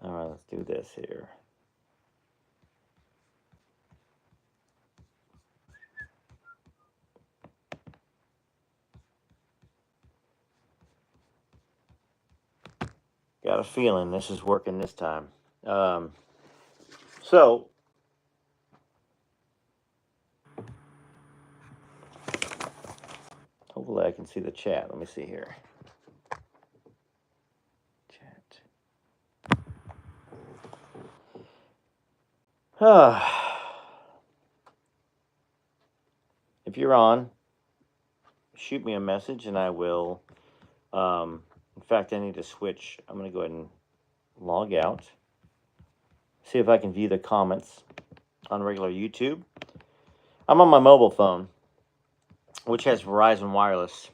All right, let's do this here. Got a feeling this is working this time. So, hopefully I can see the chat. Let me see here. Chat. If you're on, shoot me a message and I will. In fact, I need to switch. I'm going to go ahead and log out. See if I can view the comments on regular YouTube. I'm on my mobile phone, which has Verizon Wireless.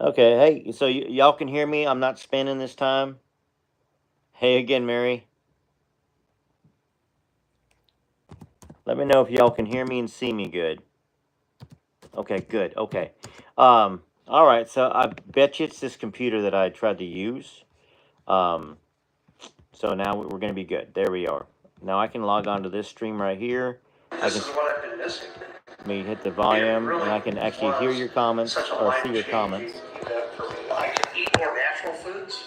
Okay, hey, so y'all can hear me? I'm not spinning this time? Hey again, Mary. Let me know if y'all can hear me and see me good. Okay, good. Okay. All right, so I bet you it's this computer that I tried to use. So now we're going to be good. There we are. Now I can log on to this stream right here. This is what I've been missing. Let me hit the volume, and I can actually hear your comments or see your comments. I can eat more natural foods,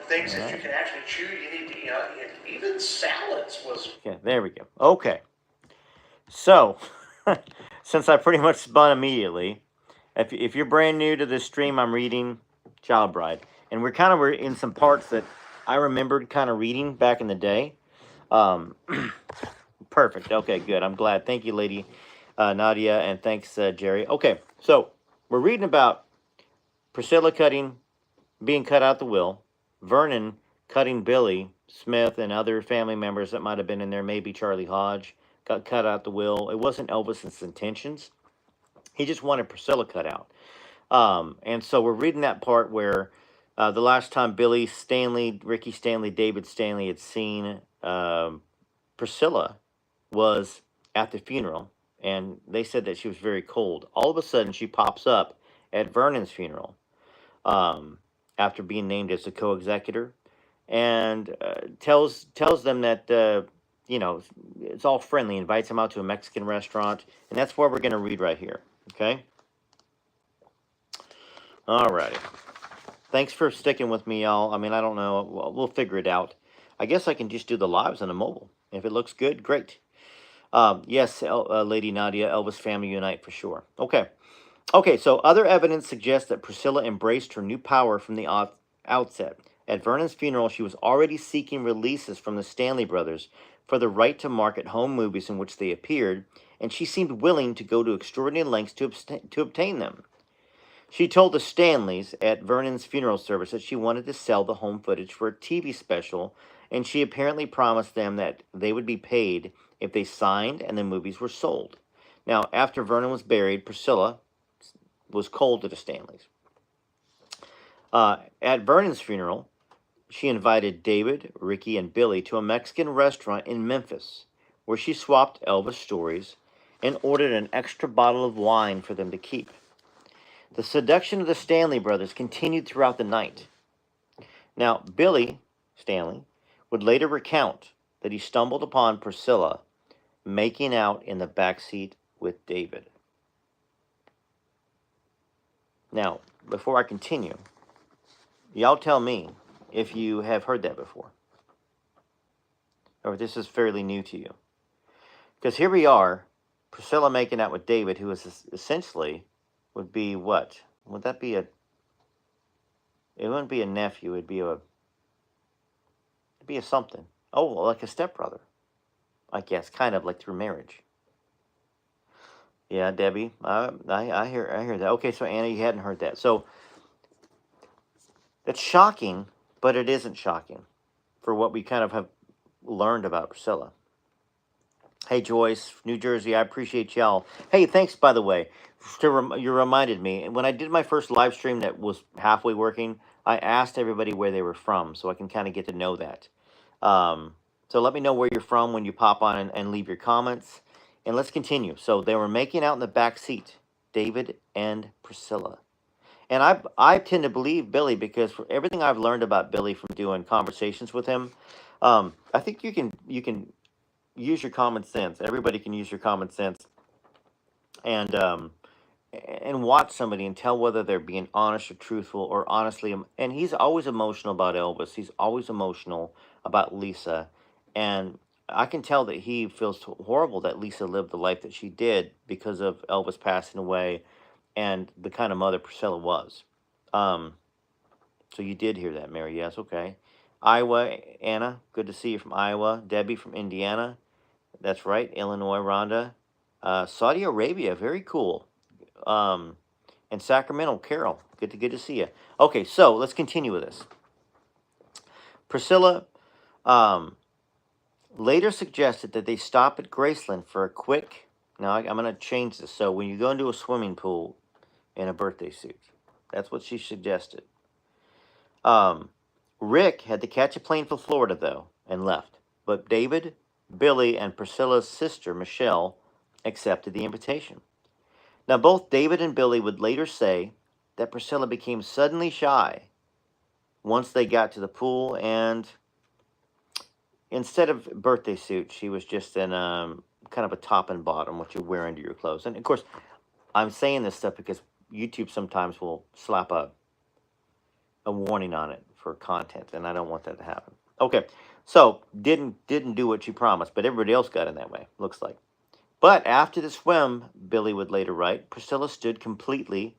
things that you can actually chew. You need to, even salads was. Okay, there we go. Okay. So, since I pretty much spun immediately, if you're brand new to this stream, I'm reading Child Bride, and we're in some parts that I remembered kind of reading back in the day. Perfect. Okay, good. I'm glad. Thank you, Lady Nadia, and thanks, Jerry. Okay, so we're reading about Priscilla being cut out the will, Vernon cutting Billy Smith and other family members that might have been in there, maybe Charlie Hodge, got cut out the will. It wasn't Elvis's intentions. He just wanted Priscilla cut out. And so we're reading that part where the last time Billy Stanley, Ricky Stanley, David Stanley had seen Priscilla was at the funeral, and they said that she was very cold. All of a sudden, she pops up at Vernon's funeral after being named as a co-executor, and tells them that it's all friendly. Invites them out to a Mexican restaurant, and that's what we're going to read right here. Okay. All righty. Thanks for sticking with me, y'all. I mean, I don't know. We'll figure it out. I guess I can just do the lives on the mobile. If it looks good, great. Yes, Lady Nadia, Elvis family unite for sure. Okay, so other evidence suggests that Priscilla embraced her new power from the outset. At Vernon's funeral, she was already seeking releases from the Stanley brothers for the right to market home movies in which they appeared, and she seemed willing to go to extraordinary lengths to obtain them. She told the Stanleys at Vernon's funeral service that she wanted to sell the home footage for a TV special, and she apparently promised them that they would be paid if they signed and the movies were sold. Now, after Vernon was buried, Priscilla was cold to the Stanleys. At Vernon's funeral, she invited David, Ricky, and Billy to a Mexican restaurant in Memphis, where she swapped Elvis stories and ordered an extra bottle of wine for them to keep. The seduction of the Stanley brothers continued throughout the night. Now, Billy Stanley would later recount that he stumbled upon Priscilla making out in the backseat with David. Now, before I continue, y'all tell me if you have heard that before, or if this is fairly new to you. Because here we are, Priscilla making out with David, who is essentially would be what? Would that be it wouldn't be a nephew, it'd be a something. Oh, like a stepbrother, I guess, kind of like through marriage. Yeah, Debbie, I hear that. Okay, so Anna, you hadn't heard that. So it's shocking, but it isn't shocking for what we kind of have learned about Priscilla. Hey, Joyce, New Jersey, I appreciate y'all. Hey, thanks, by the way. You reminded me. When I did my first live stream that was halfway working, I asked everybody where they were from, so I can kind of get to know that. So let me know where you're from when you pop on and leave your comments. And let's continue. So they were making out in the back seat, David and Priscilla. And I tend to believe Billy because for everything I've learned about Billy from doing conversations with him, I think you can use your common sense. Everybody can use your common sense and watch somebody and tell whether they're being honest or truthful or honestly. And he's always emotional about Elvis. He's always emotional about Lisa, and I can tell that he feels horrible that Lisa lived the life that she did because of Elvis passing away and the kind of mother Priscilla was. Um, so you did hear that, Mary? Yes, okay. Iowa, Anna, good to see you from Iowa. Debbie from Indiana, that's right. Illinois, Rhonda. Saudi Arabia, very cool. Um, and Sacramento, Carol, good to see you. Okay, so let's continue with this. Priscilla um, later suggested that they stop at Graceland for a quick. Now I'm going to change this. So when you go into a swimming pool in a birthday suit, that's what she suggested. Um, Rick had to catch a plane for Florida though and left, but David, Billy, and Priscilla's sister Michelle accepted the invitation. Now, both David and Billy would later say that Priscilla became suddenly shy once they got to the pool, and instead of birthday suit, she was just in kind of a top and bottom, what you wear under your clothes. And of course, I'm saying this stuff because YouTube sometimes will slap a warning on it for content, and I don't want that to happen. Okay, so didn't do what she promised, but everybody else got in that way. Looks like. But after the swim, Billy would later write, Priscilla stood completely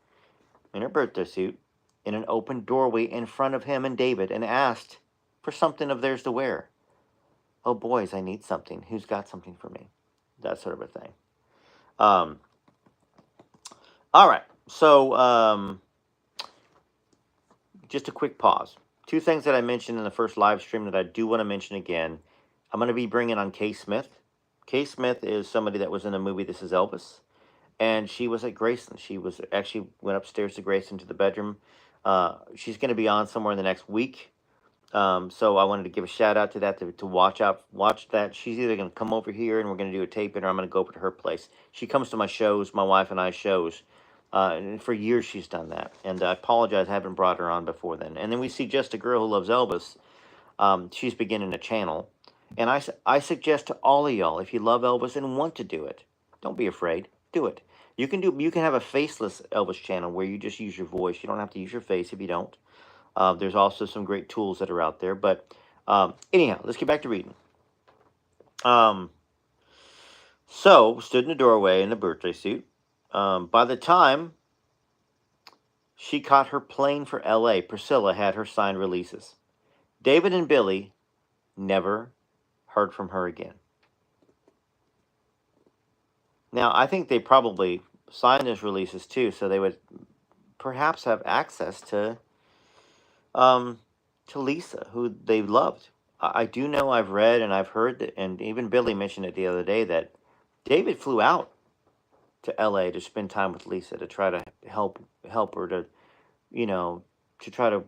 in her birthday suit in an open doorway in front of him and David and asked for something of theirs to wear. Oh, boys, I need something. Who's got something for me? That sort of a thing. Um, all right. So, just a quick pause. Two things that I mentioned in the first live stream that I do want to mention again. I'm going to be bringing on Kay Smith. Kay Smith is somebody that was in a movie, This Is Elvis. And she was at Graceland. She was actually went upstairs to Graceland to the bedroom. She's going to be on somewhere in the next week. So I wanted to give a shout out to that to watch that. She's either going to come over here and we're going to do a taping, or I'm going to go over to her place. She comes to my shows, my wife and I shows, and for years she's done that. And I apologize, I haven't brought her on before then. And then we see Just a Girl Who Loves Elvis. She's beginning a channel, and I suggest to all of y'all, if you love Elvis and want to do it, don't be afraid, do it. You can have a faceless Elvis channel where you just use your voice. You don't have to use your face if you don't. There's also some great tools that are out there. But anyhow, let's get back to reading. So, stood in the doorway in a birthday suit. By the time she caught her plane for L.A., Priscilla had her signed releases. David and Billy never heard from her again. Now, I think they probably signed those releases too, so they would perhaps have access to Lisa, who they loved. I do know, I've read and I've heard that, and even Billy mentioned it the other day, that David flew out to L.A. to spend time with Lisa to try to help her to, to try to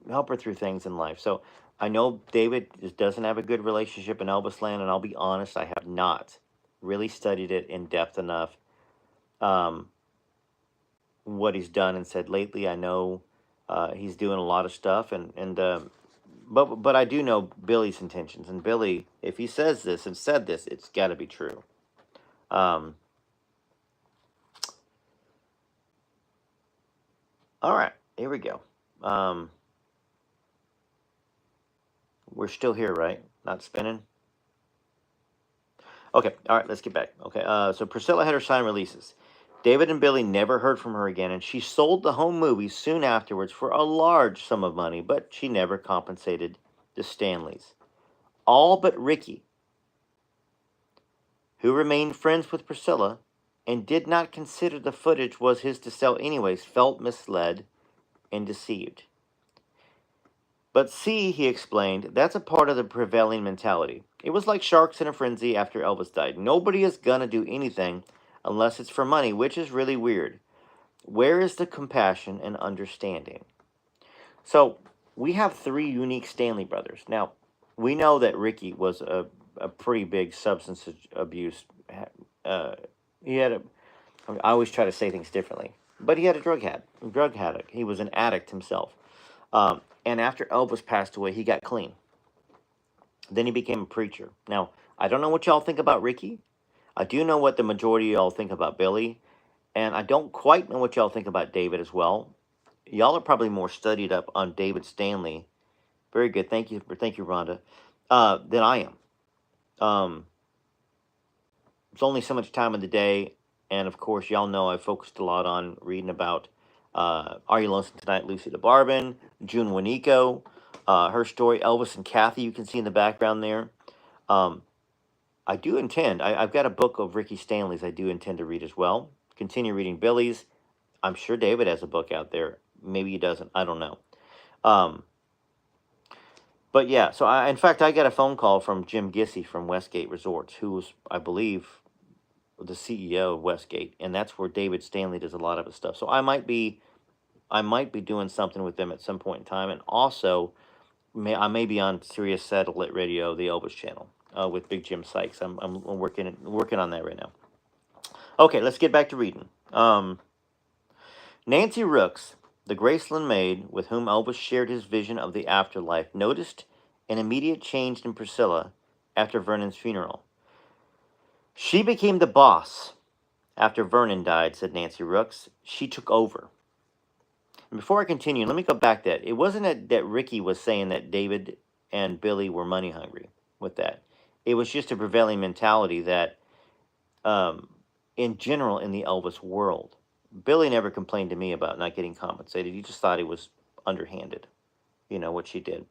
help her through things in life. So I know David doesn't have a good relationship in Elvis land, and I'll be honest, I have not really studied it in depth enough. What he's done and said lately, I know he's doing a lot of stuff, but I do know Billy's intentions, and Billy, if he says this and said this, it's got to be true. All right, here we go. We're still here, right? Not spinning? Okay, all right, let's get back. Okay, so Priscilla had her signed releases. David and Billy never heard from her again, and she sold the home movies soon afterwards for a large sum of money, but she never compensated the Stanleys. All but Ricky, who remained friends with Priscilla and did not consider the footage was his to sell anyways, felt misled and deceived. But see, he explained, that's a part of the prevailing mentality. It was like sharks in a frenzy after Elvis died. Nobody is gonna do anything unless it's for money, which is really weird. Where is the compassion and understanding? So, we have three unique Stanley brothers. Now, we know that Ricky was a pretty big substance abuse. He had I always try to say things differently. but he had a drug addict. He was an addict himself. And after Elvis passed away, he got clean. Then he became a preacher. Now, I don't know what y'all think about Ricky. I do know what the majority of y'all think about Billy, and I don't quite know what y'all think about David as well. Y'all are probably more studied up on David Stanley. Very good. Thank you, Rhonda. Than I am. Um, it's only so much time in the day, and of course, y'all know I focused a lot on reading about Are You Lonesome Tonight, Lucy DeBarban, June Wanico, her story, Elvis and Kathy, you can see in the background there. Um, I do intend, I've got a book of Ricky Stanley's I do intend to read as well. Continue reading Billy's. I'm sure David has a book out there. Maybe he doesn't. I don't know. Um, but yeah, so in fact, I got a phone call from Jim Gissy from Westgate Resorts, who was, I believe, the CEO of Westgate, and that's where David Stanley does a lot of his stuff. So I might be doing something with them at some point in time, and also I may be on Sirius Satellite Radio, the Elvis channel, with Big Jim Sykes. I'm working on that right now. Okay, let's get back to reading. Nancy Rooks, the Graceland maid with whom Elvis shared his vision of the afterlife, noticed an immediate change in Priscilla after Vernon's funeral. She became the boss after Vernon died, said Nancy Rooks. She took over. And before I continue, let me go back that. It wasn't that Ricky was saying that David and Billy were money hungry with that. It was just a prevailing mentality that, in general, in the Elvis world, Billy never complained to me about not getting compensated. He just thought it was underhanded, what she did.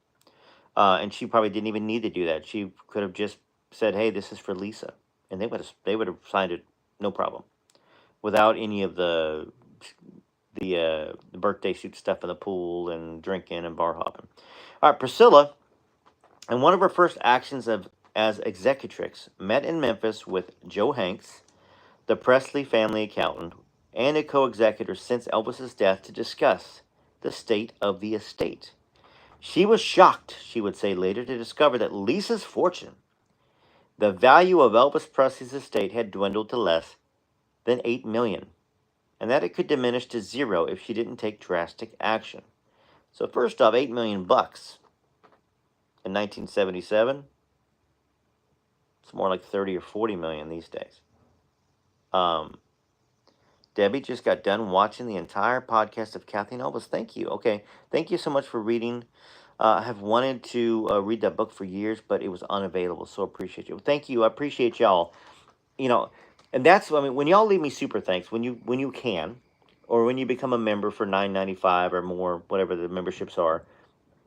And she probably didn't even need to do that. She could have just said, "Hey, this is for Lisa," and they would have signed it, no problem, without any of the birthday suit stuff in the pool and drinking and bar hopping. All right, Priscilla, in one of her first actions as executrix, met in Memphis with Joe Hanks, the Presley family accountant, and a co-executor since Elvis's death to discuss the state of the estate. She was shocked, she would say later, to discover that Lisa's fortune, the value of Elvis Presley's estate, had dwindled to less than $8 million, and that it could diminish to zero if she didn't take drastic action. So first off, $8 million in 1977. It's more like 30 or 40 million these days. Debbie just got done watching the entire podcast of Kathy and Elvis. Thank you. Okay, thank you so much for reading. I have wanted to read that book for years, but it was unavailable. So appreciate you. Thank you. I appreciate y'all. And that's, I mean, when y'all leave me super thanks, when you can, or when you become a member for $9.95 or more, whatever the memberships are,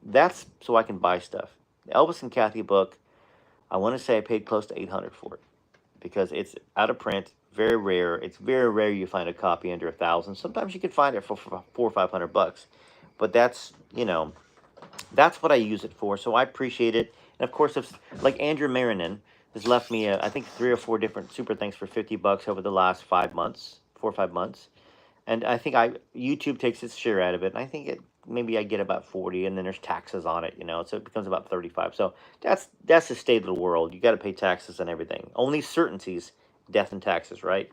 that's so I can buy stuff. The Elvis and Kathy book, I want to say I paid close to $800 for it because it's out of print, very rare. It's very rare you find a copy under $1,000. Sometimes you can find it for $400 or $500, but that's that's what I use it for. So I appreciate it. And of course, if like Andrew Marinin has left me, I think 3 or 4 different super thanks for $50 over the last 5 months, 4 or 5 months. And I think YouTube takes its share out of it. And I think maybe I get about 40, and then there's taxes on it, so it becomes about 35. So that's the state of the world. You got to pay taxes and everything. Only certainties, death and taxes, right?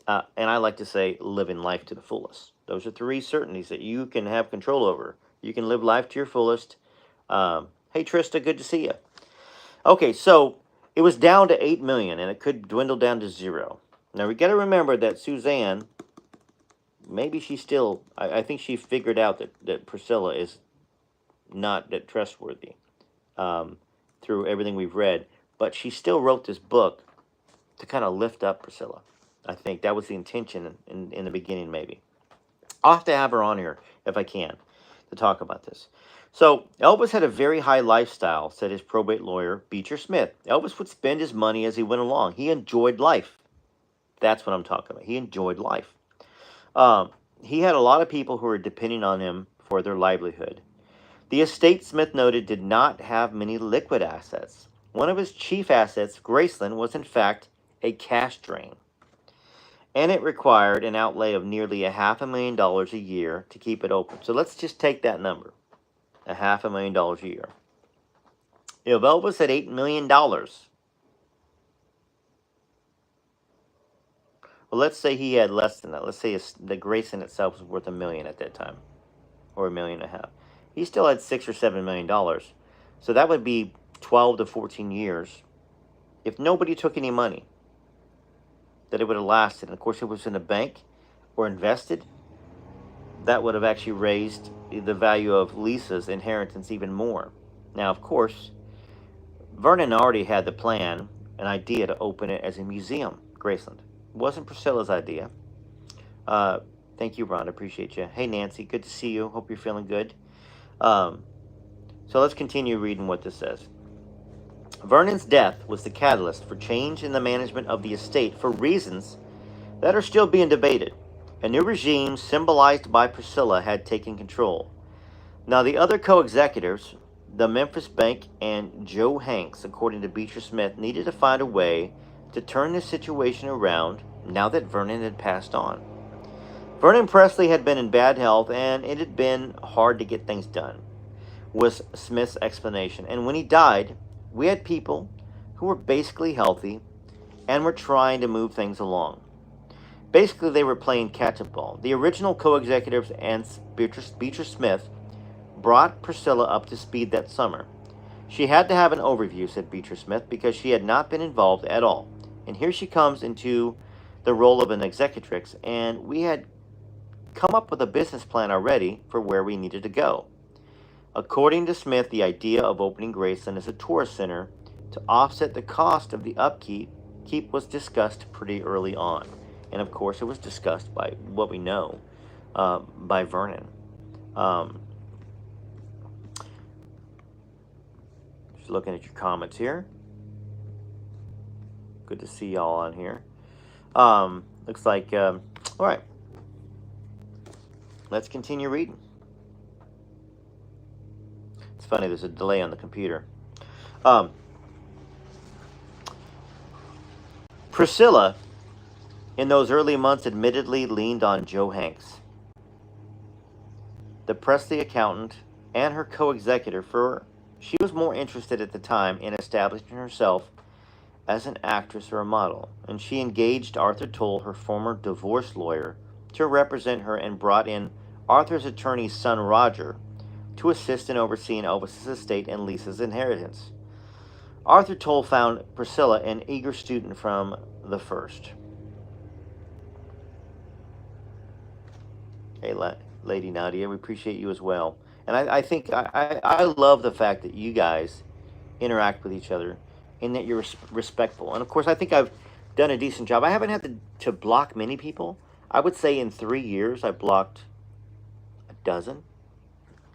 And I like to say, living life to the fullest. Those are 3 certainties that you can have control over. You can live life to your fullest. Hey Trista, good to see you. Okay, so it was down to 8 million, and it could dwindle down to 0. Now we got to remember that Suzanne, maybe she still, I think she figured out that Priscilla is not that trustworthy through everything we've read, but she still wrote this book to kind of lift up Priscilla. I think that was the intention in the beginning, maybe. I'll have to have her on here if I can to talk about this. So Elvis had a very high lifestyle, said his probate lawyer, Beecher Smith. Elvis would spend his money as he went along. He enjoyed life. That's what I'm talking about. He enjoyed life. He had a lot of people who were depending on him for their livelihood. The estate, Smith noted, did not have many liquid assets. One of his chief assets, Graceland, was in fact a cash drain, and it required an outlay of nearly $500,000 a year to keep it open. So let's just take that number, $500,000 a year. If Elvis had $8 million, Well, let's say he had less than that. Let's say the Grayson itself was worth $1 million at that time, or $1.5 million. He still had $6 or $7 million, so that would be 12 to 14 years. If nobody took any money, that it would have lasted. And of course, if it was in a bank or invested, that would have actually raised the value of Lisa's inheritance even more. Now, of course, Vernon already had the plan, an idea to open it as a museum, Graceland. It wasn't Priscilla's idea. Thank you, Ron. Appreciate you. Hey, Nancy. Good to see you. Hope you're feeling good. So let's continue reading what this says. Vernon's death was the catalyst for change in the management of the estate for reasons that are still being debated. A new regime, symbolized by Priscilla, had taken control. Now, the other co-executives, the Memphis Bank and Joe Hanks, according to Beecher Smith, needed to find a way to turn the situation around now that Vernon had passed on. Vernon Presley had been in bad health, and it had been hard to get things done, was Smith's explanation. And when he died, we had people who were basically healthy and were trying to move things along. Basically, they were playing catch-up ball. The original co-executives and Beecher Smith brought Priscilla up to speed that summer. She had to have an overview, said Beecher Smith, because she had not been involved at all. And here she comes into the role of an executrix, and we had come up with a business plan already for where we needed to go. According to Smith, the idea of opening Graceland as a tourist center to offset the cost of the upkeep was discussed pretty early on. And of course, it was discussed by what we know, by Vernon. Just looking at your comments here. Good to see y'all on here. Looks like, all right. Let's continue reading. It's funny, there's a delay on the computer. Priscilla, in those early months, admittedly leaned on Joe Hanks, the Presley accountant, and her co-executor, for she was more interested at the time in establishing herself as an actress or a model, and she engaged Arthur Toll, her former divorce lawyer, to represent her, and brought in Arthur's attorney's son Roger to assist in overseeing Elvis's estate and Lisa's inheritance. Arthur Toll found Priscilla an eager student from the first. Hey, Lady Nadia, we appreciate you as well. And I think I love the fact that you guys interact with each other and that you're respectful. And of course, I think I've done a decent job. I haven't had to block many people. I would say in 3 years, I blocked a dozen.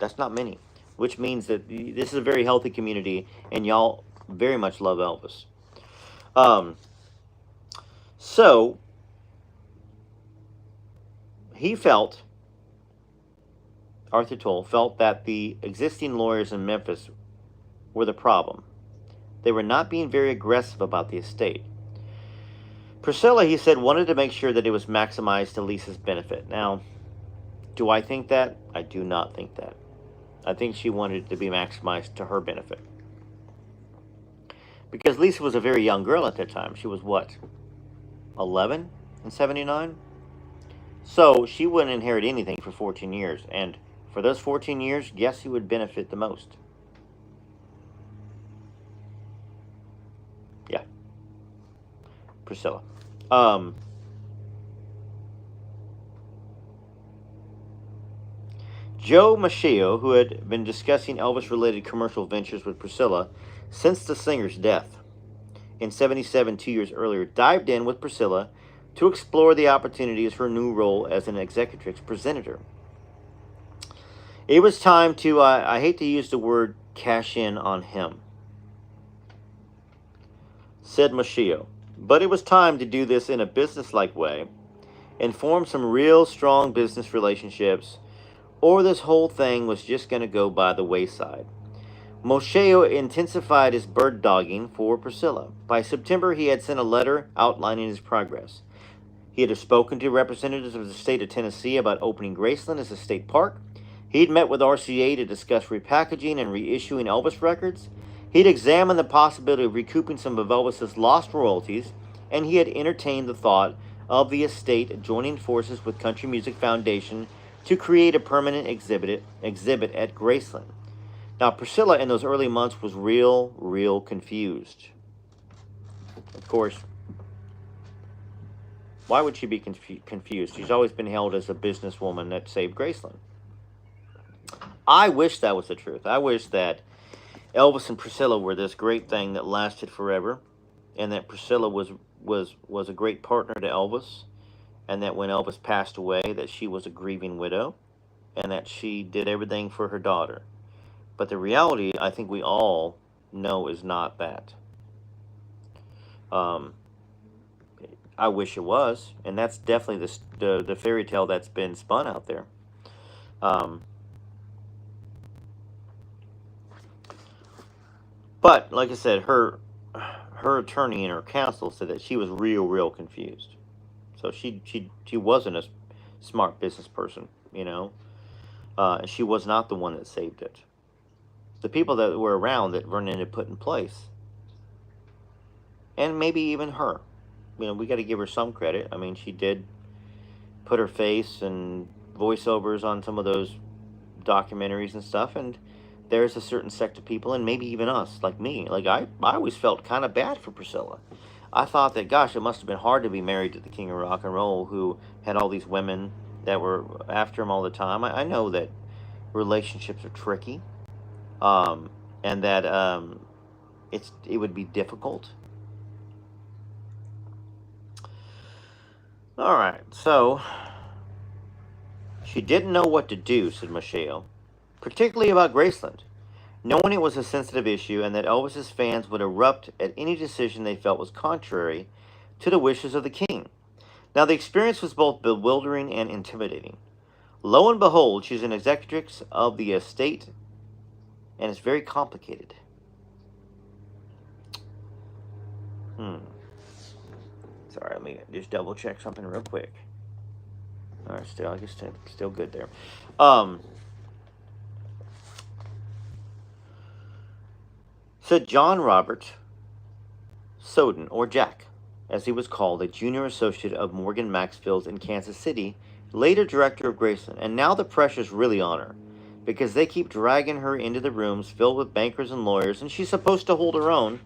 That's not many, which means that this is a very healthy community, and y'all very much love Elvis. So he felt, Arthur Toll felt, that the existing lawyers in Memphis were the problem. They were not being very aggressive about the estate. Priscilla, he said, wanted to make sure that it was maximized to Lisa's benefit. Now, do I think that? I do not think that. I think she wanted it to be maximized to her benefit. Because Lisa was a very young girl at that time. She was what? 11 in 79? So she wouldn't inherit anything for 14 years. And for those 14 years, guess who would benefit the most? Yeah. Priscilla. Joe Machio, who had been discussing Elvis-related commercial ventures with Priscilla since the singer's death in 77, 2 years earlier, dived in with Priscilla to explore the opportunities her new role as an executrix presented her. It was time to, I hate to use the word cash in on him, said Machio, but it was time to do this in a business-like way and form some real strong business relationships, or this whole thing was just going to go by the wayside. Machio intensified his bird dogging for Priscilla. By September, he had sent a letter outlining his progress. He had spoken to representatives of the state of Tennessee about opening Graceland as a state park. He'd met with RCA to discuss repackaging and reissuing Elvis records. He'd examined the possibility of recouping some of Elvis's lost royalties, and he had entertained the thought of the estate, joining forces with Country Music Foundation to create a permanent exhibit at Graceland. Now, Priscilla in those early months was real confused. Of course, why would she be confused? She's always been hailed as a businesswoman that saved Graceland. I wish that was the truth. I wish that Elvis and Priscilla were this great thing that lasted forever, and that Priscilla was a great partner to Elvis, and that when Elvis passed away, that she was a grieving widow, and that she did everything for her daughter. But the reality, I think we all know, is not that. Um, I wish it was, and that's definitely the fairy tale that's been spun out there. Um, but like I said, her attorney and her counsel said that she was real confused. So she wasn't a smart business person, and she was not the one that saved it. The people that were around that Vernon had put in place, and maybe even her. We got to give her some credit. I mean, she did put her face and voiceovers on some of those documentaries and stuff, and there's a certain sect of people, and maybe even us, like me. Like, I always felt kind of bad for Priscilla. I thought that, gosh, it must have been hard to be married to the king of rock and roll who had all these women that were after him all the time. I know that relationships are tricky, and that it would be difficult. All right, so she didn't know what to do, said Michelle, particularly about Graceland, knowing it was a sensitive issue and that Elvis's fans would erupt at any decision they felt was contrary to the wishes of the king. Now, the experience was both bewildering and intimidating. Lo and behold, she's an executrix of the estate, and it's very complicated. Sorry, let me just double check something real quick. All right, I guess still good there. So John Robert Soden, or Jack, as he was called, a junior associate of Morgan Maxfield's in Kansas City, later director of Graceland, and now the pressure's really on her, because they keep dragging her into the rooms filled with bankers and lawyers, and she's supposed to hold her own,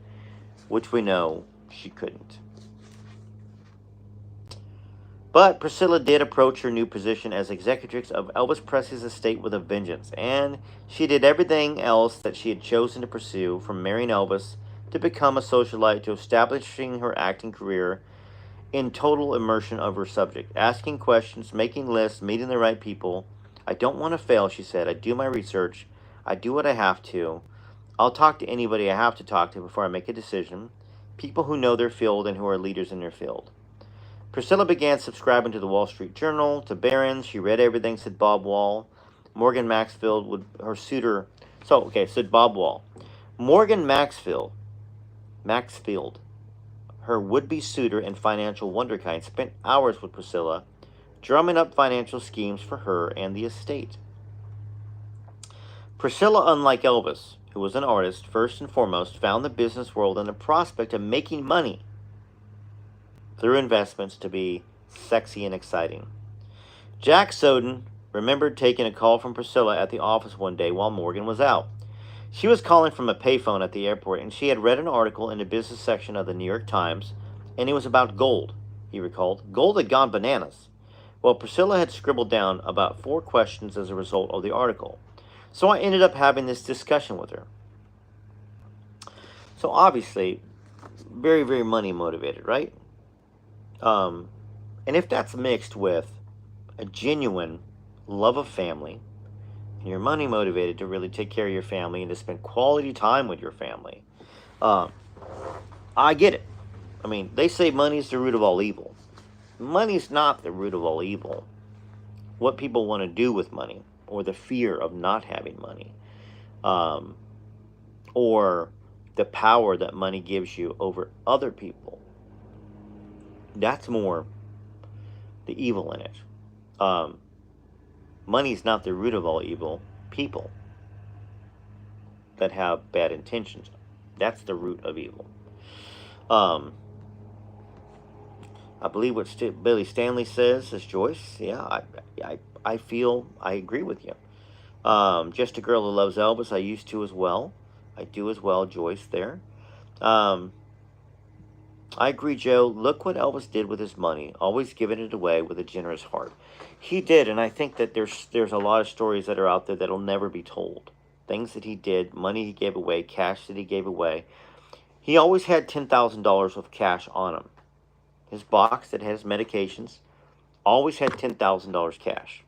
which we know she couldn't. But Priscilla did approach her new position as executrix of Elvis Presley's estate with a vengeance, and she did everything else that she had chosen to pursue, from marrying Elvis to become a socialite to establishing her acting career in total immersion of her subject, asking questions, making lists, meeting the right people. I don't want to fail, she said. I do my research. I do what I have to. I'll talk to anybody I have to talk to before I make a decision, people who know their field and who are leaders in their field. Priscilla began subscribing to the Wall Street Journal, to Barron's. She read everything, said Bob Wall. Morgan Maxfield, her suitor. Said Bob Wall. Morgan Maxfield, her would-be suitor and financial wonderkind, spent hours with Priscilla, drumming up financial schemes for her and the estate. Priscilla, unlike Elvis, who was an artist, first and foremost, found the business world and the prospect of making money through investments to be sexy and exciting. Jack Soden remembered taking a call from Priscilla at the office one day while Morgan was out. She was calling from a payphone at the airport, and she had read an article in the business section of the New York Times, and it was about gold, he recalled. Gold had gone bananas. Well, Priscilla had scribbled down about 4 questions as a result of the article. So I ended up having this discussion with her. So obviously, very money motivated, right? And if that's mixed with a genuine love of family, and you're money motivated to really take care of your family and to spend quality time with your family, I get it. I mean, they say money is the root of all evil. Money's not the root of all evil. What people want to do with money, or the fear of not having money, or the power that money gives you over other people, that's more the evil in it. Money's not the root of all evil. People that have bad intentions, that's the root of evil. I believe what Billy Stanley says is Joyce. Yeah, I feel I agree with you. Just a girl who loves Elvis. I used to as well. I do as well, Joyce. There. Um, I agree, Joe. Look what Elvis did with his money. Always giving it away with a generous heart. He did, and I think that there's a lot of stories that are out there that'll never be told. Things that he did, money he gave away, cash that he gave away. He always had $10,000 of cash on him. His box that had his medications always had $10,000 cash.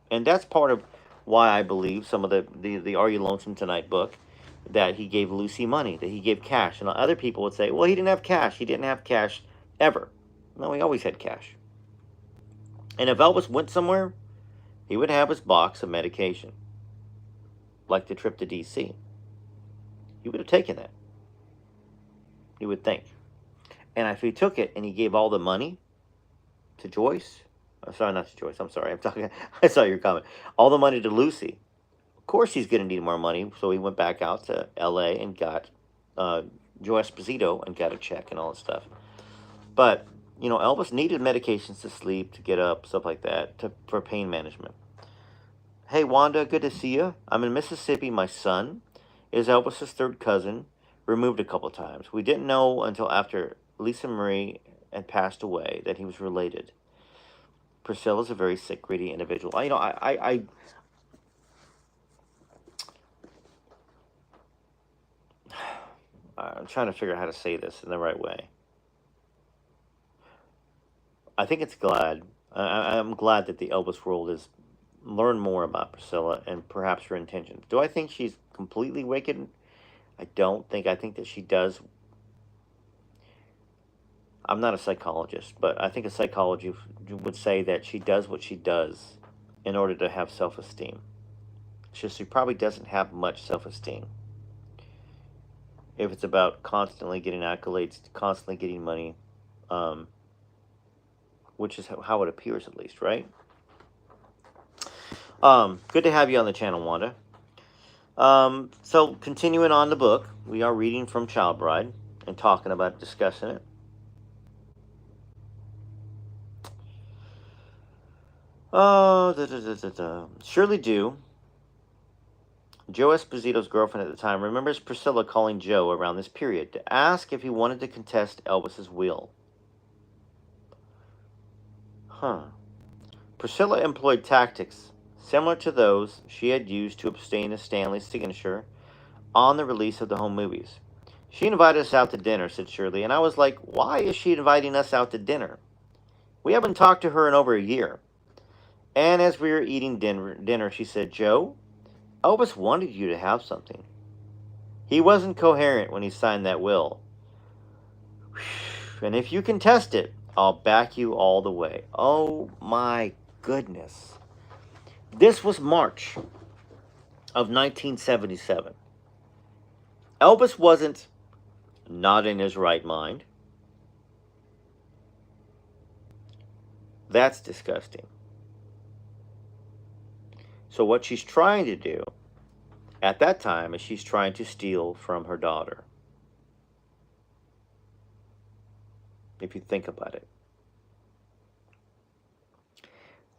And that's part of why I believe some of the Are You Lonesome Tonight book that he gave Lucy money, that he gave cash. And other people would say, well, he didn't have cash. He didn't have cash ever. No, he always had cash. And if Elvis went somewhere, he would have his box of medication, like the trip to D.C. He would have taken that, you would think. And if he took it and he gave all the money to Joyce, I'm sorry, not to Joyce, I'm sorry, I'm talking, I saw your comment, all the money to Lucy, of course he's going to need more money, so he went back out to L.A. and got Joe Esposito and got a check and all that stuff. But, you know, Elvis needed medications to sleep, to get up, stuff like that, for pain management. Hey, Wanda, good to see you. I'm in Mississippi. My son is Elvis's third cousin, removed a couple times. We didn't know until after Lisa Marie had passed away that he was related. Priscilla's a very sick, greedy individual. I'm trying to figure out how to say this in the right way. I think it's glad. I'm glad that the Elvis world has learned more about Priscilla and perhaps her intentions. Do I think she's completely wicked? I don't think. I think that she does. I'm not a psychologist, but I think a psychologist would say that she does what she does in order to have self-esteem. She probably doesn't have much self-esteem. If it's about constantly getting accolades, constantly getting money, which is how it appears at least, right? Good to have you on the channel, Wanda. So continuing on the book, we are reading from Child Bride and talking about discussing it. Surely do. Joe Esposito's girlfriend at the time remembers Priscilla calling Joe around this period to ask if he wanted to contest Elvis's will. Priscilla employed tactics similar to those she had used to obtain Stanley's signature on the release of the home movies. She invited us out to dinner, said Shirley, and I was like, why is she inviting us out to dinner? We haven't talked to her in over a year. And as we were eating dinner, she said, Joe, Elvis wanted you to have something. He wasn't coherent when he signed that will. And if you contest it, I'll back you all the way. Oh my goodness. This was March of 1977. Elvis wasn't not in his right mind. That's disgusting. So what she's trying to do at that time is she's trying to steal from her daughter. If you think about it.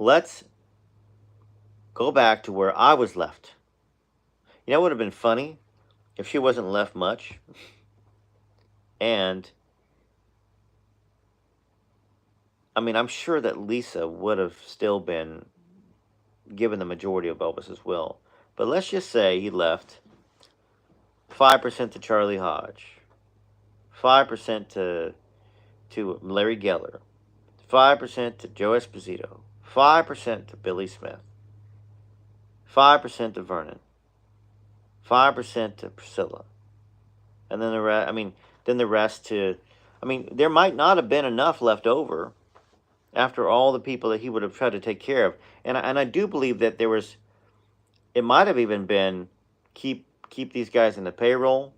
Let's go back to where I was left. You know what would have been funny? If she wasn't left much. And I mean, I'm sure that Lisa would have still been given the majority of Elvis's will. But let's just say he left 5% to Charlie Hodge, 5% to Larry Geller, 5% to Joe Esposito, 5% to Billy Smith, 5% to Vernon, 5% to Priscilla, and then the rest. Then the rest to. There might not have been enough left over after all the people that he would have tried to take care of. And I do believe that there was, it might have even been keep these guys in the payroll.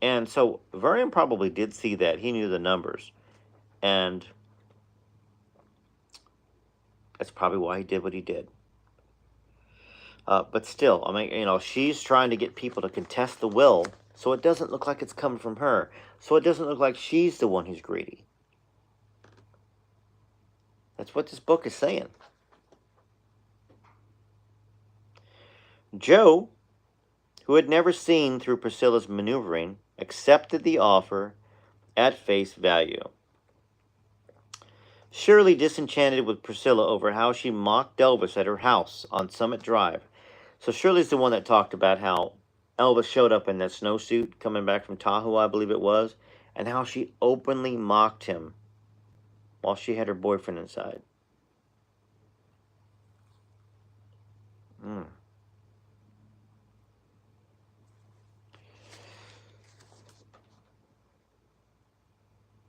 And so Vernon probably did see that. He knew the numbers. And that's probably why he did what he did. But still, she's trying to get people to contest the will so it doesn't look like it's coming from her. So it doesn't look like she's the one who's greedy. That's what this book is saying. Joe, who had never seen through Priscilla's maneuvering, accepted the offer at face value. Shirley, disenchanted with Priscilla over how she mocked Elvis at her house on Summit Drive. So Shirley's the one that talked about how Elvis showed up in that snowsuit coming back from Tahoe, I believe it was, and how she openly mocked him while she had her boyfriend inside.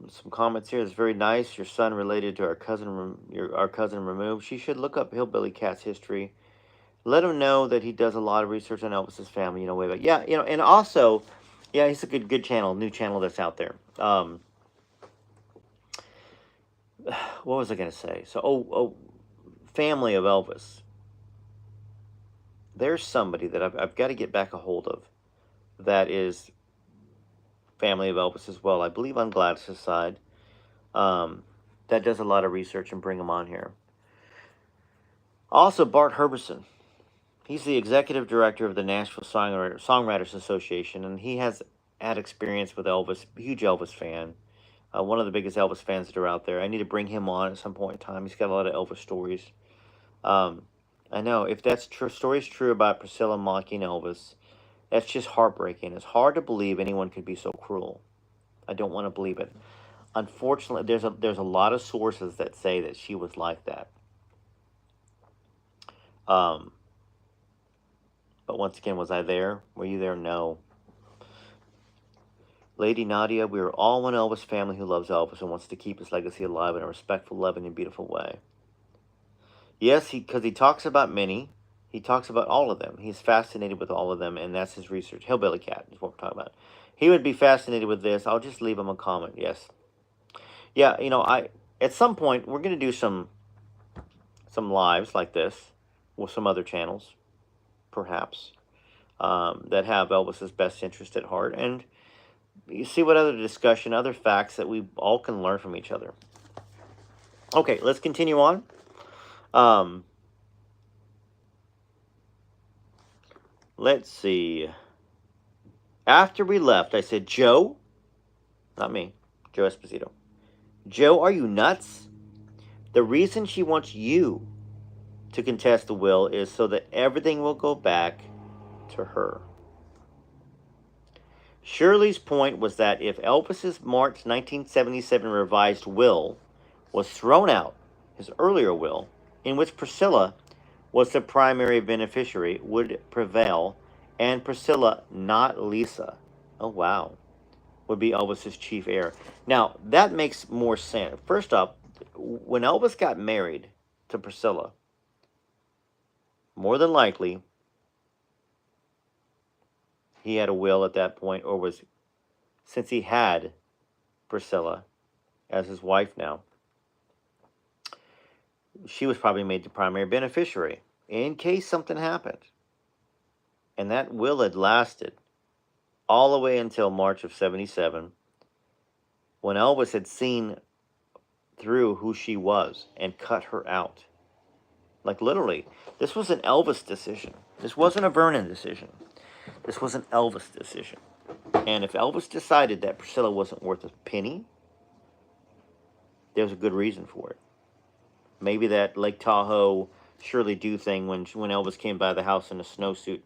Some comments here. It's very nice. Your son related to our cousin removed. She should look up Hillbilly Cat's history. Let him know that he does a lot of research on Elvis's family. Way back. Yeah, and also, yeah, he's a good channel, new channel that's out there. What was I gonna say? So, family of Elvis. There's somebody that I've got to get back a hold of. That is family of Elvis as well. I believe on Gladys's side. That does a lot of research and bring him on here. Also, Bart Herberson. He's the executive director of the Nashville Songwriters Association, and he has had experience with Elvis. Huge Elvis fan. One of the biggest Elvis fans that are out there. I need to bring him on at some point in time. He's got a lot of Elvis stories. I know, if that story is true about Priscilla mocking Elvis, that's just heartbreaking. It's hard to believe anyone could be so cruel. I don't want to believe it. Unfortunately, there's a lot of sources that say that she was like that. But once again, was I there? Were you there? No. Lady Nadia, we are all one Elvis family who loves Elvis and wants to keep his legacy alive in a respectful, loving, and beautiful way. Yes, because he talks about many. He talks about all of them. He's fascinated with all of them, and that's his research. Hillbilly Cat is what we're talking about. He would be fascinated with this. I'll just leave him a comment. Yes. Yeah, at some point we're going to do some lives like this with some other channels, perhaps, that have Elvis's best interest at heart, and you see what other discussion, other facts that we all can learn from each other. Okay, let's continue on. Let's see. After we left, I said, Joe, not me, Joe Esposito. Joe, are you nuts? The reason she wants you to contest the will is so that everything will go back to her. Shirley's point was that if Elvis's March 1977 revised will was thrown out, his earlier will, in which Priscilla was the primary beneficiary, would prevail, and Priscilla, not Lisa, oh wow, would be Elvis's chief heir. Now, that makes more sense. First up, when Elvis got married to Priscilla, more than likely, he had a will at that point, or was, since he had Priscilla as his wife now, she was probably made the primary beneficiary in case something happened. And that will had lasted all the way until March of 77, when Elvis had seen through who she was and cut her out. Like literally, this was an Elvis decision. This wasn't a Vernon decision. This was an Elvis decision. And if Elvis decided that Priscilla wasn't worth a penny, there's a good reason for it. Maybe that Lake Tahoe Shirley Do thing when Elvis came by the house in a snowsuit,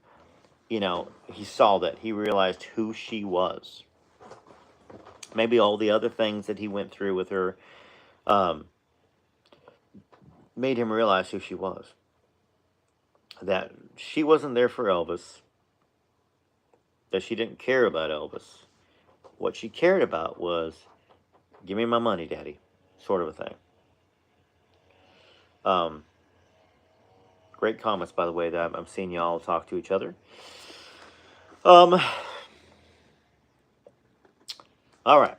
he saw that. He realized who she was. Maybe all the other things that he went through with her made him realize who she was. That she wasn't there for Elvis. That she didn't care about Elvis. What she cared about was, give me my money, Daddy, sort of a thing. Great comments, by the way, that I'm seeing y'all talk to each other. All right.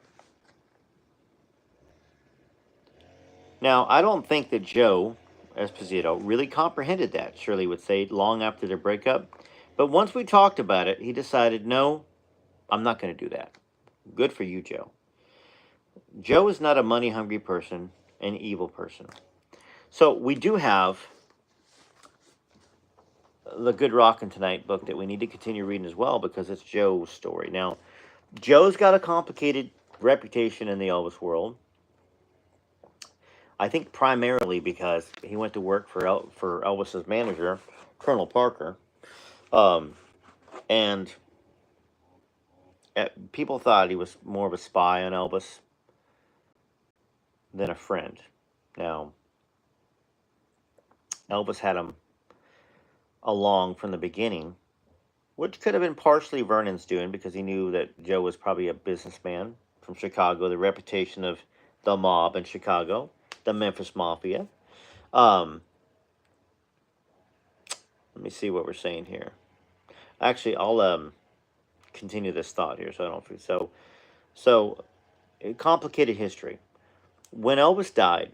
Now, I don't think that Joe Esposito really comprehended that, Shirley would say, long after their breakup. But once we talked about it, he decided, no, I'm not going to do that. Good for you, Joe. Joe is not a money hungry person, an evil person. So we do have the Good Rockin' Tonight book that we need to continue reading as well because it's Joe's story. Now, Joe's got a complicated reputation in the Elvis world. I think primarily because he went to work for Elvis's manager, Colonel Parker, um, and people thought he was more of a spy on Elvis than a friend. Now, Elvis had him along from the beginning, which could have been partially Vernon's doing because he knew that Joe was probably a businessman from Chicago, the reputation of the mob in Chicago, the Memphis Mafia. Um, let me see what we're saying here. Actually, I'll continue this thought here, so I don't. So complicated history. When Elvis died,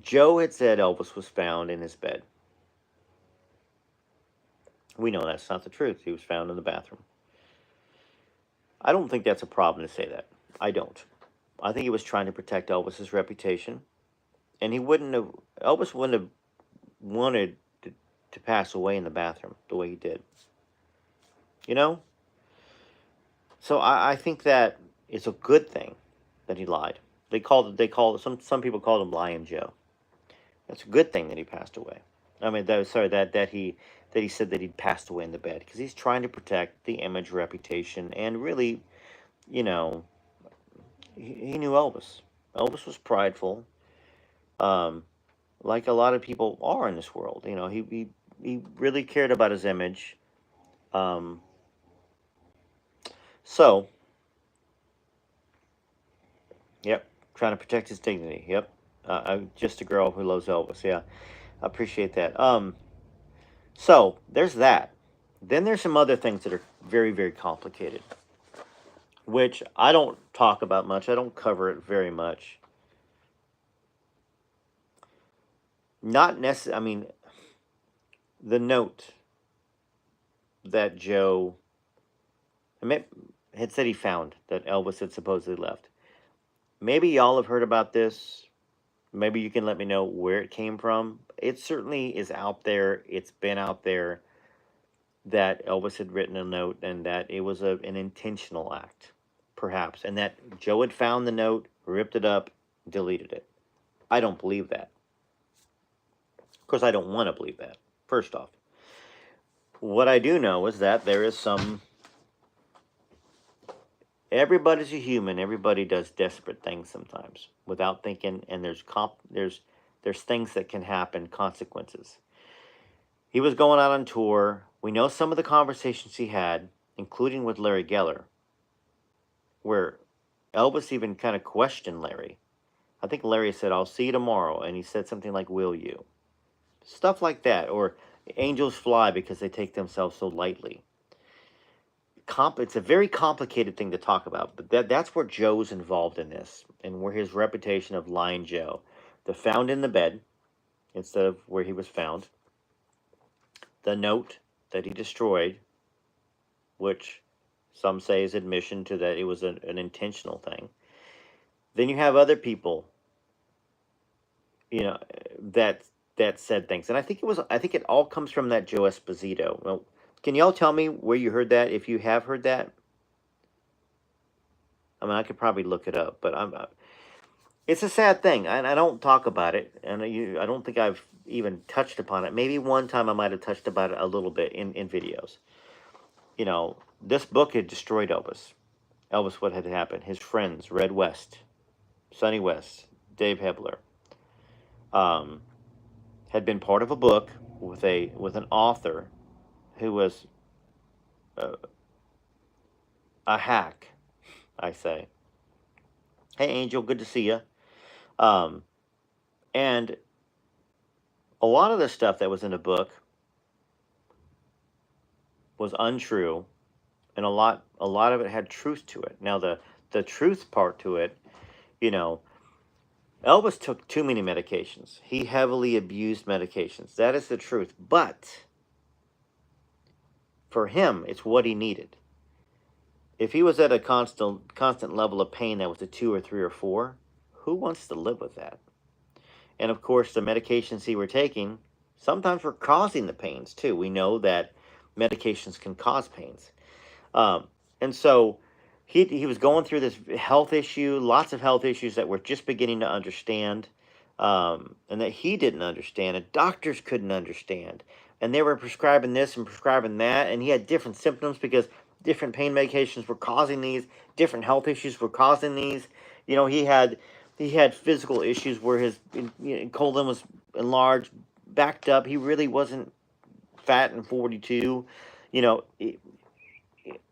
Joe had said Elvis was found in his bed. We know that's not the truth. He was found in the bathroom. I don't think that's a problem to say that. I don't. I think he was trying to protect Elvis's reputation, and he wouldn't have. Elvis wouldn't have wanted to pass away in the bathroom the way he did. You know. So I think that it's a good thing that he lied. Some people called him Lying Joe. That's a good thing that he passed away. I mean, that he said that he'd passed away in the bed because he's trying to protect the image, reputation, and really, you know, he knew Elvis. Elvis was prideful, um, like a lot of people are in this world. You know, he really cared about his image. Um, so, yep, trying to protect his dignity. Yep, just a girl who loves Elvis. Yeah, I appreciate that. So there's that. Then there's some other things that are very, very complicated, which I don't talk about much. I don't cover it very much. Not necessarily. I mean, the note that Joe had said he found that Elvis had supposedly left. Maybe y'all have heard about this. Maybe you can let me know where it came from. It certainly is out there. It's been out there that Elvis had written a note and that it was an intentional act, perhaps, and that Joe had found the note, ripped it up, deleted it. I don't believe that. Of course, I don't want to believe that, first off. What I do know is that there is some. Everybody's a human. Everybody does desperate things sometimes without thinking, and there's things that can happen, consequences. He was going out on tour. We know some of the conversations he had, including with Larry Geller, where Elvis even kind of questioned Larry. I think Larry said, "I'll see you tomorrow," and he said something like, "Will you?" Stuff like that, or angels fly because they take themselves so lightly. It's a very complicated thing to talk about, but that's where Joe's involved in this, and where his reputation of Lying Joe, the found in the bed instead of where he was found, the note that he destroyed, which some say is admission to that it was an intentional thing. Then you have other people, you know, that said things, and I think it all comes from that Joe Esposito. Well, can y'all tell me where you heard that? If you have heard that, I mean, I could probably look it up, but it's a sad thing, and I don't talk about it, and I don't think I've even touched upon it. Maybe one time I might have touched about it a little bit in videos. You know, this book had destroyed Elvis. Elvis, what had happened? His friends, Red West, Sonny West, Dave Hebler, um, had been part of a book with an author who was uh, a hack. I say, "Hey, Angel, good to see you." Um, and a lot of the stuff that was in the book was untrue, and a lot of it had truth to it. Now the truth part to it, you know, Elvis took too many medications. He heavily abused medications. That is the truth. But for him, it's what he needed. If he was at a constant level of pain that was a 2 or 3 or 4, who wants to live with that? And of course, the medications he were taking sometimes were causing the pains too. We know that medications can cause pains. And so he was going through this health issue, lots of health issues that we're just beginning to understand, and that he didn't understand, and doctors couldn't understand. And they were prescribing this and prescribing that, and he had different symptoms because different pain medications were causing these, different health issues were causing these. You know, he had physical issues where his colon was enlarged, backed up. He really wasn't fat and 42. You know,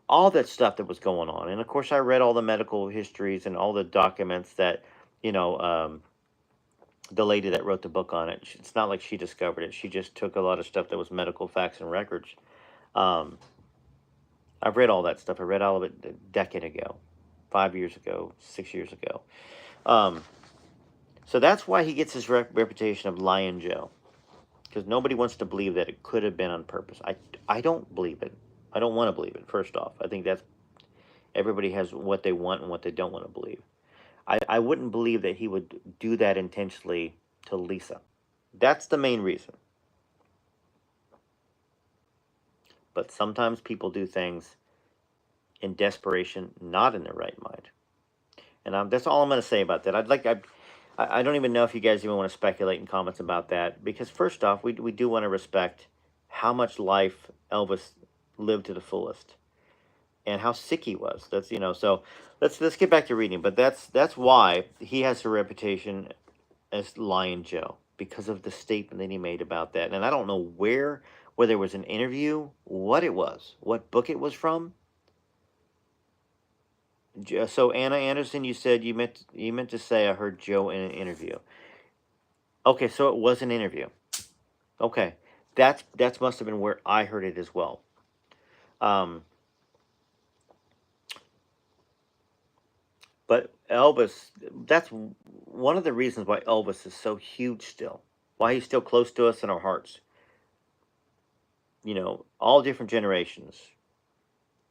all that stuff that was going on. And of course, I read all the medical histories and all the documents that, you know, the lady that wrote the book on it. It's not like she discovered it. She just took a lot of stuff that was medical facts and records. Um, I've read all that stuff. I read all of it a decade ago, 5 years ago, 6 years ago. So that's why he gets his reputation of Lion Joe, because nobody wants to believe that it could have been on purpose. I don't believe it. I don't want to believe it, first off. I think that's everybody has what they want and what they don't want to believe. I wouldn't believe that he would do that intentionally to Lisa. That's the main reason. But sometimes people do things in desperation, not in their right mind. And that's all I'm going to say about that. I don't even know if you guys even want to speculate in comments about that, because first off, we do want to respect how much life Elvis lived to the fullest and how sick he was. That's, you know, so let's get back to reading. But that's why he has a reputation as Lion Joe, because of the statement that he made about that. And I don't know whether it was an interview, what it was, what book it was from. So Anna Anderson, you said you meant to say I heard Joe in an interview. Okay, so it was an interview. Okay, that must have been where I heard it as well. But Elvis, that's one of the reasons why Elvis is so huge still. Why he's still close to us in our hearts. You know, all different generations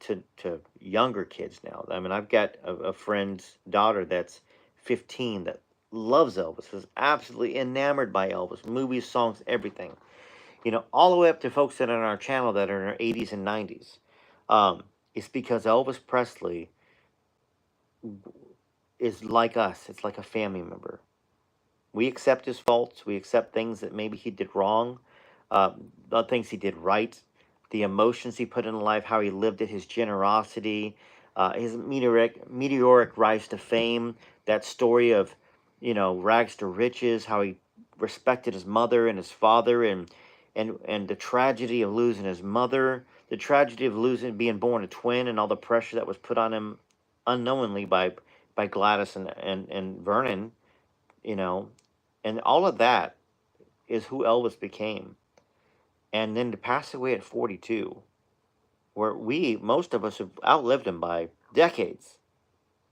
to younger kids now. I mean, I've got a friend's daughter that's 15 that loves Elvis, is absolutely enamored by Elvis, movies, songs, everything. You know, all the way up to folks that are on our channel that are in their 80s and 90s. It's because Elvis Presley is like us. It's like a family member. We accept his faults. We accept things that maybe he did wrong, the things he did right, the emotions he put in life, how he lived it, his generosity, his meteoric rise to fame, that story of, you know, rags to riches, how he respected his mother and his father, and the tragedy of losing his mother, the tragedy of being born a twin, and all the pressure that was put on him unknowingly by Gladys and Vernon, you know, and all of that is who Elvis became. And then to pass away at 42, where most of us have outlived him by decades.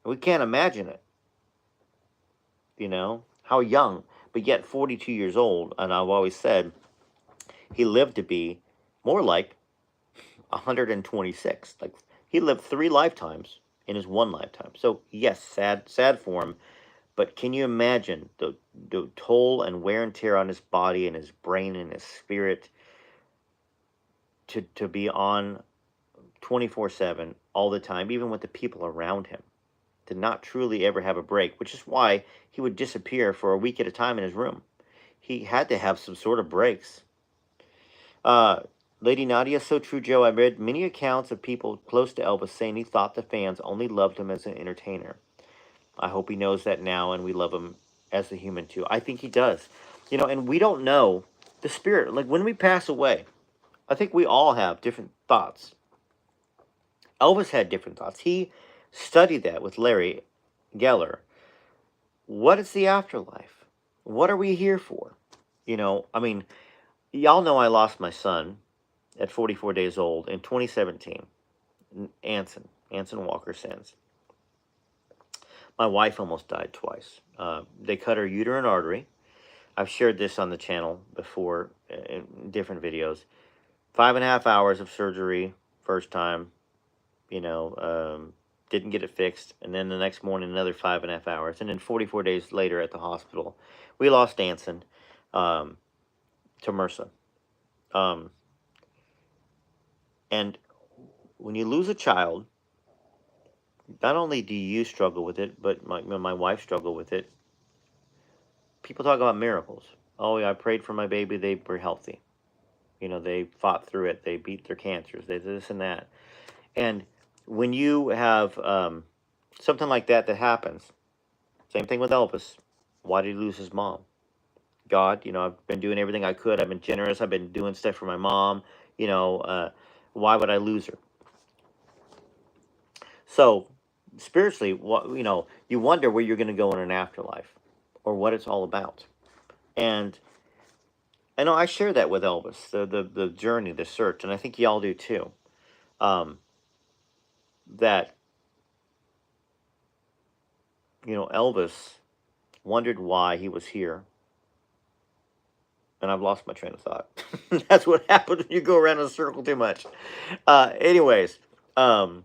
We can't imagine it, you know, how young, but yet 42 years old. And I've always said he lived to be more like 126. Like, he lived 3 lifetimes in his 1 lifetime. So yes, sad for him. But can you imagine the toll and wear and tear on his body and his brain and his spirit to be on 24/7 all the time, even with the people around him, to not truly ever have a break, which is why he would disappear for a week at a time in his room. He had to have some sort of breaks. Lady Nadia, so true, Joe. I read many accounts of people close to Elvis saying he thought the fans only loved him as an entertainer. I hope he knows that now, and we love him as a human too. I think he does. You know, and we don't know the spirit. Like, when we pass away, I think we all have different thoughts. Elvis had different thoughts. He studied that with Larry Geller. What is the afterlife? What are we here for? You know, I mean, y'all know I lost my son at 44 days old in 2017. Anson Walker Sands. My wife almost died twice. They cut her uterine artery. I've shared this on the channel before in different videos. 5.5 hours of surgery, first time, didn't get it fixed, and then the next morning another 5.5 hours, and then 44 days later at the hospital, we lost Anson um, to MRSA. Um, and when you lose a child, not only do you struggle with it, but my wife struggled with it. People talk about miracles. Oh, yeah, I prayed for my baby; they were healthy. They fought through it. They beat their cancers. They did this and that. And when you have something like that happens, same thing with Elvis. Why did he lose his mom? God, I've been doing everything I could. I've been generous. I've been doing stuff for my mom. Why would I lose her? So, spiritually, you wonder where you're going to go in an afterlife, or what it's all about. And I know I share that with Elvis, the journey, the search, and I think y'all do too. Um, that Elvis wondered why he was here, and I've lost my train of thought. That's what happens when you go around in a circle too much. Anyways, um,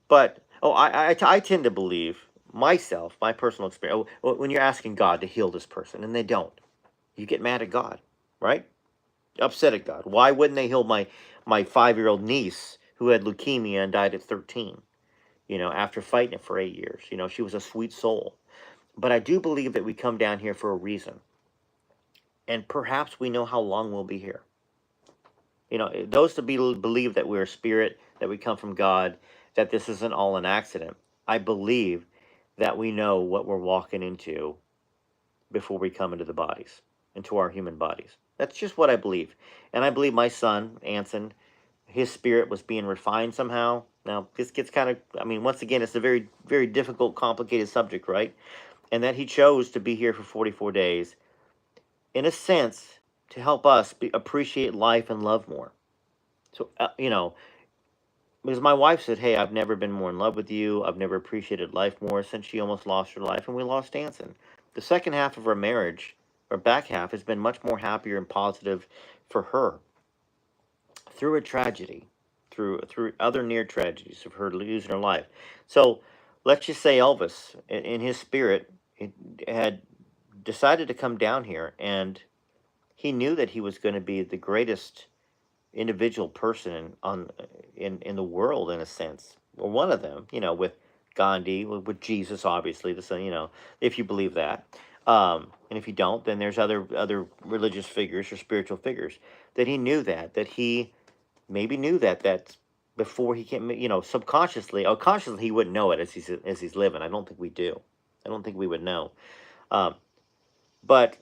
but I tend to believe myself, my personal experience. When you're asking God to heal this person, and they don't, you get mad at God, right? Upset at God. Why wouldn't they heal my 5-year-old niece who had leukemia and died at 13? After fighting it for 8 years. She was a sweet soul. But I do believe that we come down here for a reason, and perhaps we know how long we'll be here. Those to believe that we're a spirit, that we come from God, that this isn't all an accident. I believe that we know what we're walking into before we come into the bodies, into our human bodies. That's just what I believe. And I believe my son, Anson, his spirit was being refined somehow. Now, this gets kind of, once again, it's a very, very difficult, complicated subject, right? And that he chose to be here for 44 days, in a sense, to help us appreciate life and love more. So, because my wife said, "Hey, I've never been more in love with you. I've never appreciated life more," since she almost lost her life and we lost Anson. The second half of our marriage, or back half, has been much more happier and positive for her through a tragedy, through other near tragedies of her losing her life. So, let's just say Elvis, in his spirit, had decided to come down here, and he knew that he was going to be the greatest individual person in the world, in a sense, or one of them, with Gandhi, with Jesus, obviously, the son, if you believe that. And if you don't, then there's other religious figures or spiritual figures that he knew, that he maybe knew that before he came, subconsciously or consciously, he wouldn't know it as he's living. I don't think we do. I don't think we would know. um, but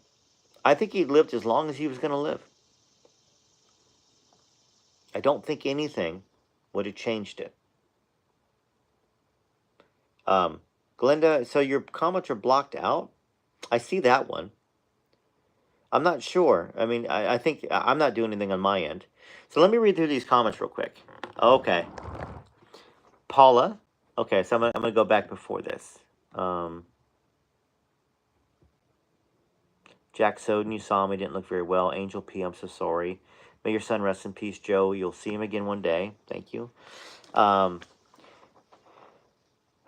I think he lived as long as he was going to live. I don't think anything would have changed it. Um, Glenda, so your comments are blocked out? I see that one. I'm not sure. I think I'm not doing anything on my end. So let me read through these comments real quick. Okay. Paula. Okay, so I'm gonna go back before this. Um, Jack Soden, you saw him. He didn't look very well. Angel P, I'm so sorry. May your son rest in peace, Joe. You'll see him again one day. Thank you. Um,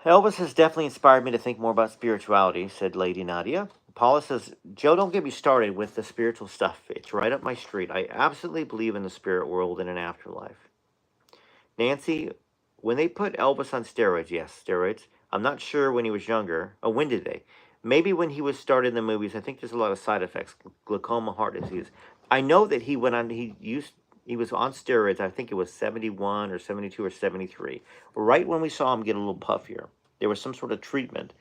Elvis has definitely inspired me to think more about spirituality, said Lady Nadia. Paula says, Joe, don't get me started with the spiritual stuff. It's right up my street. I absolutely believe in the spirit world and an afterlife. Nancy, when they put Elvis on steroids, yes, steroids. I'm not sure when he was younger. Oh, when did they? Maybe when he was started in the movies. I think there's a lot of side effects, glaucoma, heart disease. I know that he was on steroids. I think it was 71 or 72 or 73. Right when we saw him get a little puffier, there was some sort of treatment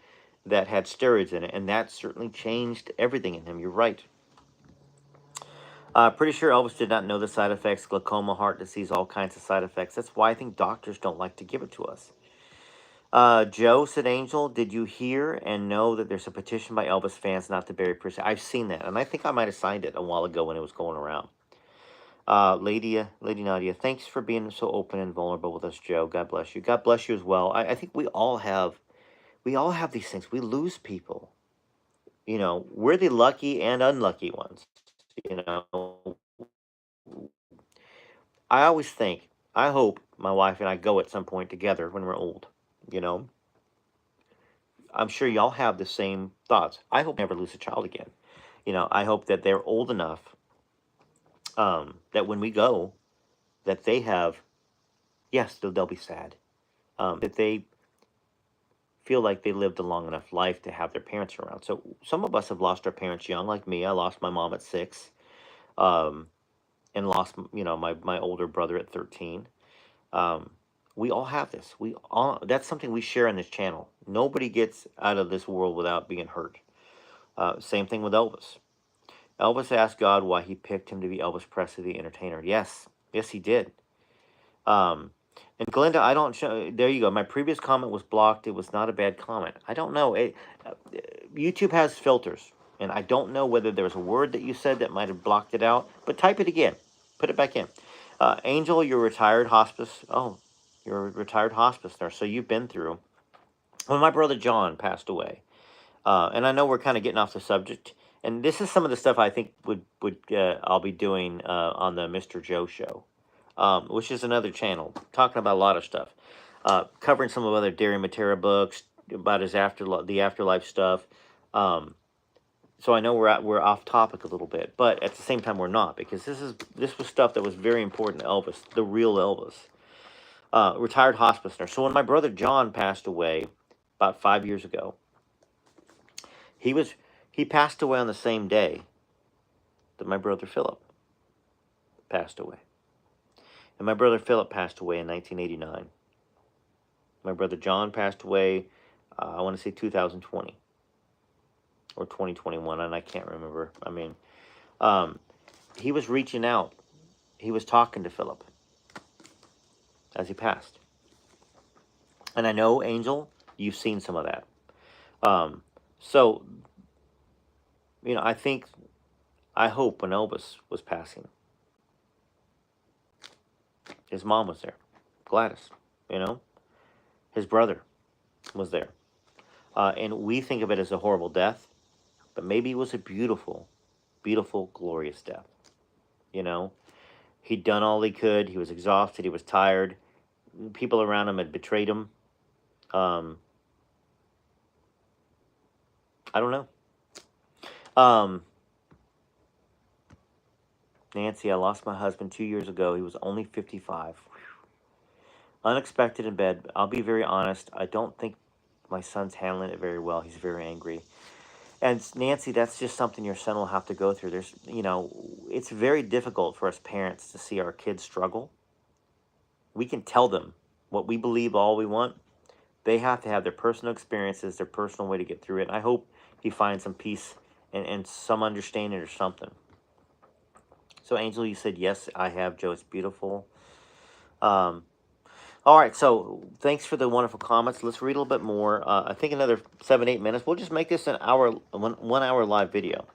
that had steroids in it, and that certainly changed everything in him. You're right. Pretty sure Elvis did not know the side effects, glaucoma, heart disease, all kinds of side effects. That's why I think doctors don't like to give it to us. Joe, said Angel, did you hear and know that there's a petition by Elvis fans not to bury Priscilla? I've seen that, and I think I might have signed it a while ago when it was going around. Lady Nadia, thanks for being so open and vulnerable with us, Joe. God bless you. God bless you as well. I think we all have these things. We lose people. We're the lucky and unlucky ones. You know, I always think I hope my wife and I go at some point together when we're old. You know, I'm sure y'all have the same thoughts. I hope I never lose a child again. You know, I hope that they're old enough that when we go, that they have, yes, they'll be sad. That they feel like they lived a long enough life to have their parents around. So some of us have lost our parents young, like me. I lost my mom at 6, um, and lost, my older brother at 13. Um, we all have this. We all, that's something we share on this channel. Nobody gets out of this world without being hurt. Same thing with Elvis. Elvis asked God why he picked him to be Elvis Presley, the entertainer. Yes, he did. Um, and Glenda, I don't show. There you go. My previous comment was blocked. It was not a bad comment. I don't know. YouTube has filters, and I don't know whether there was a word that you said that might have blocked it out. But type it again. Put it back in. Angel, you're a retired hospice. Oh, you're a retired hospice nurse. So you've been through. When my brother John passed away, and I know we're kind of getting off the subject, and this is some of the stuff I think would I'll be doing on the Mr. Joe show, which is another channel talking about a lot of stuff, covering some of other Derry Matera books about his the afterlife stuff. So I know we're off topic a little bit, but at the same time we're not, because this was stuff that was very important to Elvis, the real Elvis, retired hospice nurse. So when my brother John passed away about 5 years ago, he was he passed away on the same day that my brother Philip passed away. And my brother Philip passed away in 1989. My brother John passed away, I want to say 2020 or 2021, and I can't remember. I mean, he was reaching out. He was talking to Philip as he passed. And I know, Angel, you've seen some of that. So, I hope when Elvis was passing, his mom was there, Gladys, his brother was there. And we think of it as a horrible death, but maybe it was a beautiful, beautiful, glorious death. He'd done all he could. He was exhausted. He was tired. People around him had betrayed him. I don't know. Nancy, I lost my husband 2 years ago. He was only 55. Unexpected in bed. I'll be very honest. I don't think my son's handling it very well. He's very angry. And Nancy, that's just something your son will have to go through. It's very difficult for us parents to see our kids struggle. We can tell them what we believe all we want. They have to have their personal experiences, their personal way to get through it. And I hope he finds some peace and some understanding or something. So, Angel, you said, yes, I have, Joe. It's beautiful. All right, so thanks for the wonderful comments. Let's read a little bit more. I think another 7-8 minutes. We'll just make this an hour, 1 hour live video.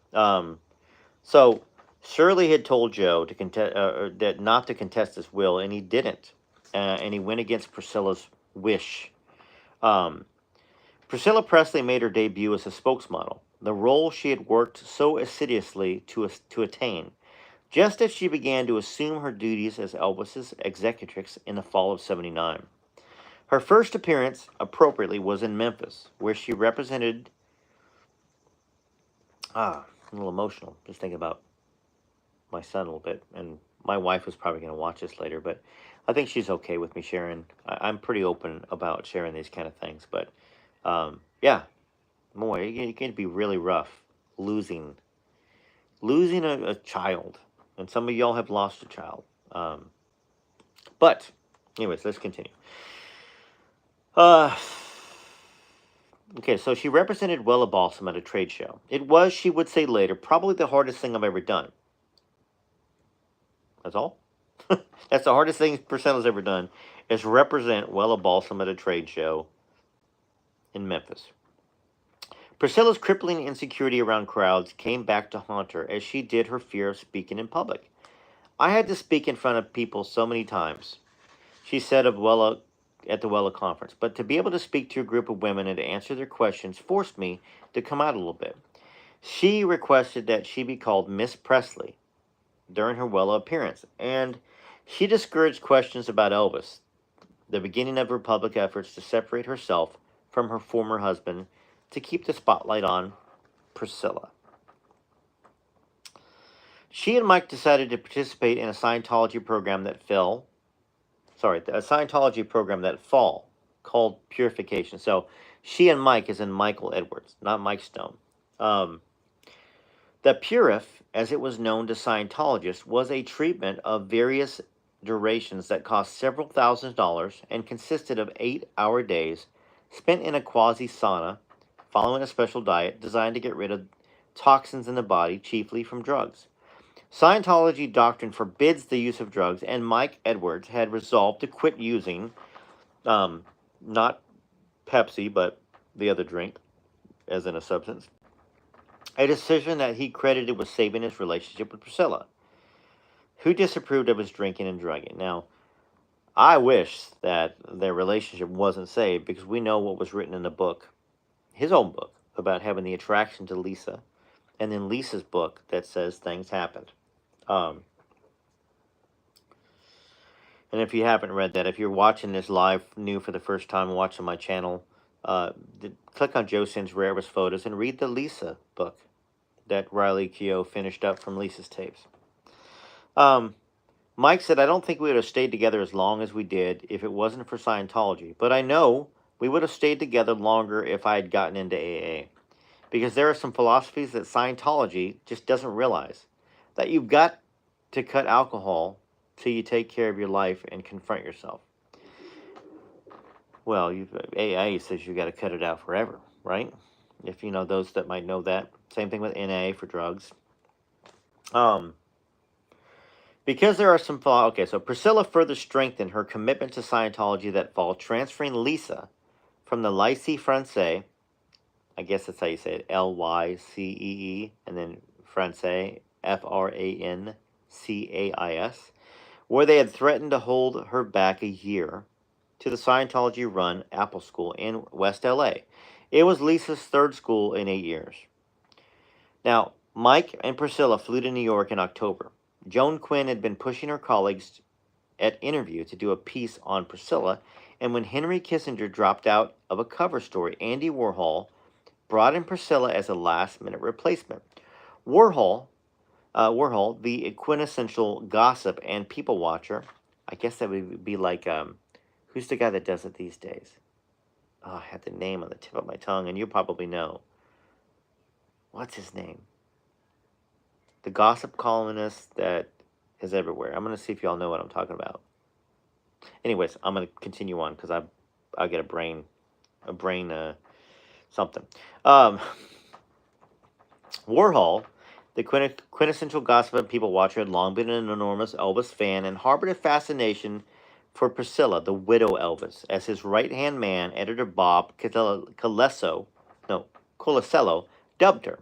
So Shirley had told Joe to that not to contest his will, and he didn't. And he went against Priscilla's wish. Priscilla Presley made her debut as a spokesmodel, the role she had worked so assiduously to attain, just as she began to assume her duties as Elvis's executrix in the fall of '79. Her first appearance, appropriately, was in Memphis, where she represented... I'm a little emotional, just thinking about my son a little bit, and my wife is probably going to watch this later, but I think she's okay with me sharing. I'm pretty open about sharing these kind of things, but yeah, boy, it can be really rough losing a child, and some of y'all have lost a child. But anyways, let's continue. Okay, so she represented Wella Balsam at a trade show. It was, she would say later, probably the hardest thing I've ever done. That's all? That's the hardest thing Priscilla's ever done, is represent Wella Balsam at a trade show in Memphis. Priscilla's crippling insecurity around crowds came back to haunt her, as she did her fear of speaking in public. I had to speak in front of people so many times, she said of Wella at the Wella conference, but to be able to speak to a group of women and to answer their questions forced me to come out a little bit. She requested that she be called Miss Presley during her Wella appearance, and She discouraged questions about Elvis, the beginning of her public efforts to separate herself from her former husband to keep the spotlight on Priscilla. She and Mike decided to participate in a Scientology program that fall called Purification. So she and Mike is in Michael Edwards, not Mike Stone. The Purif, as it was known to Scientologists, was a treatment of various durations that cost several $1000s and consisted of 8-hour days spent in a quasi sauna following a special diet designed to get rid of toxins in the body, chiefly from drugs. Scientology doctrine forbids the use of drugs, and Mike Edwards had resolved to quit using, not Pepsi, but the other drink, as in a substance. A decision that he credited with saving his relationship with Priscilla, who disapproved of his drinking and drugging. Now, I wish that their relationship wasn't saved, because we know what was written in the book, his own book, about having the attraction to Lisa, and then Lisa's book that says things happened. And if you haven't read that, if you're watching this live new for the first time, watching my channel, click on Joe Sin's Rarest Photos and read the Lisa book that Riley Keough finished up from Lisa's tapes. Mike said, I don't think we would have stayed together as long as we did if it wasn't for Scientology, but I know we would have stayed together longer if I had gotten into AA. Because there are some philosophies that Scientology just doesn't realize. That you've got to cut alcohol till you take care of your life and confront yourself. Well, AA says you got to cut it out forever, right? If you know those that might know that. Same thing with NA for drugs. Because there are some... Okay, so Priscilla further strengthened her commitment to Scientology that fall, transferring Lisa from the Lycée Français, I guess that's how you say it, Lycee, and then Francais, Francais, where they had threatened to hold her back a year, to the Scientology-run Apple School in West LA. It was Lisa's third school in 8 years. Now, Mike and Priscilla flew to New York in October. Joan Quinn had been pushing her colleagues at Interview to do a piece on Priscilla, and when Henry Kissinger dropped out of a cover story, Andy Warhol brought in Priscilla as a last-minute replacement. Warhol, the quintessential gossip and people watcher, I guess that would be like, who's the guy that does it these days? Oh, I had the name on the tip of my tongue, and you probably know. What's his name? The gossip columnist that is everywhere. I'm going to see if y'all know what I'm talking about. Anyways, I'm going to continue on, because I get a brain something. Warhol, the quintessential gossip and people watcher, had long been an enormous Elvis fan and harbored a fascination for Priscilla, the widow Elvis, as his right-hand man, editor Bob Colasello, dubbed her.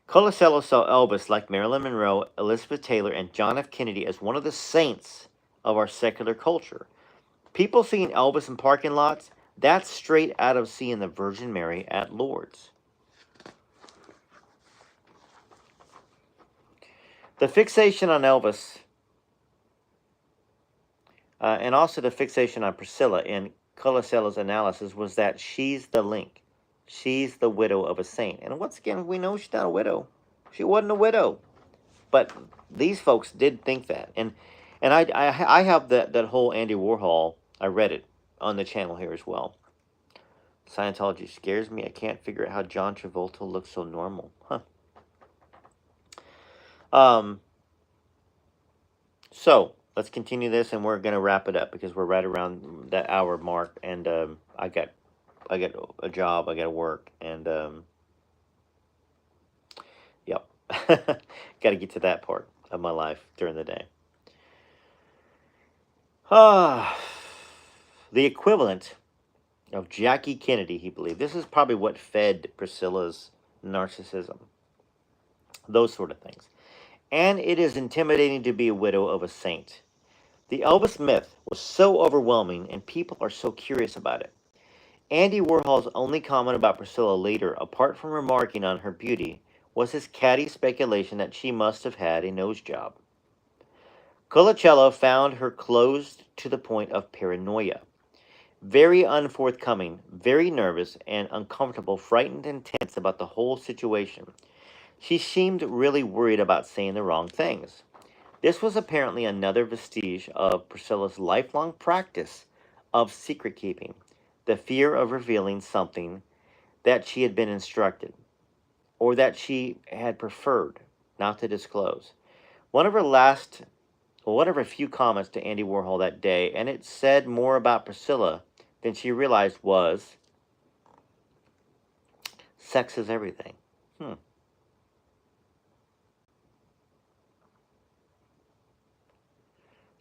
Colasello saw Elvis, like Marilyn Monroe, Elizabeth Taylor, and John F. Kennedy, as one of the saints of our secular culture. People seeing Elvis in parking lots, that's straight out of seeing the Virgin Mary at Lourdes. The fixation on Elvis, and also the fixation on Priscilla in Colasello's analysis, was that she's the link. She's the widow of a saint. And once again, we know she's not a widow. She wasn't a widow. But these folks did think that. And I have that whole Andy Warhol, I read it on the channel here as well. Scientology scares me. I can't figure out how John Travolta looks so normal. So let's continue this, and we're going to wrap it up, because we're right around that hour mark, and I got a job, I got to work, and yep, got to get to that part of my life during the day. The equivalent of Jackie Kennedy, he believed. This is probably what fed Priscilla's narcissism. Those sort of things. And it is intimidating to be a widow of a saint. The Elvis myth was so overwhelming, and people are so curious about it. Andy Warhol's only comment about Priscilla later, apart from remarking on her beauty, was his catty speculation that she must have had a nose job. Colacello found her closed to the point of paranoia. Very unforthcoming, very nervous and uncomfortable, frightened and tense about the whole situation. She seemed really worried about saying the wrong things. This was apparently another vestige of Priscilla's lifelong practice of secret keeping, the fear of revealing something that she had been instructed, or that she had preferred not to disclose. One of her last, well, one of her few comments to Andy Warhol that day, and it said more about Priscilla than she realized, was, "Sex is everything."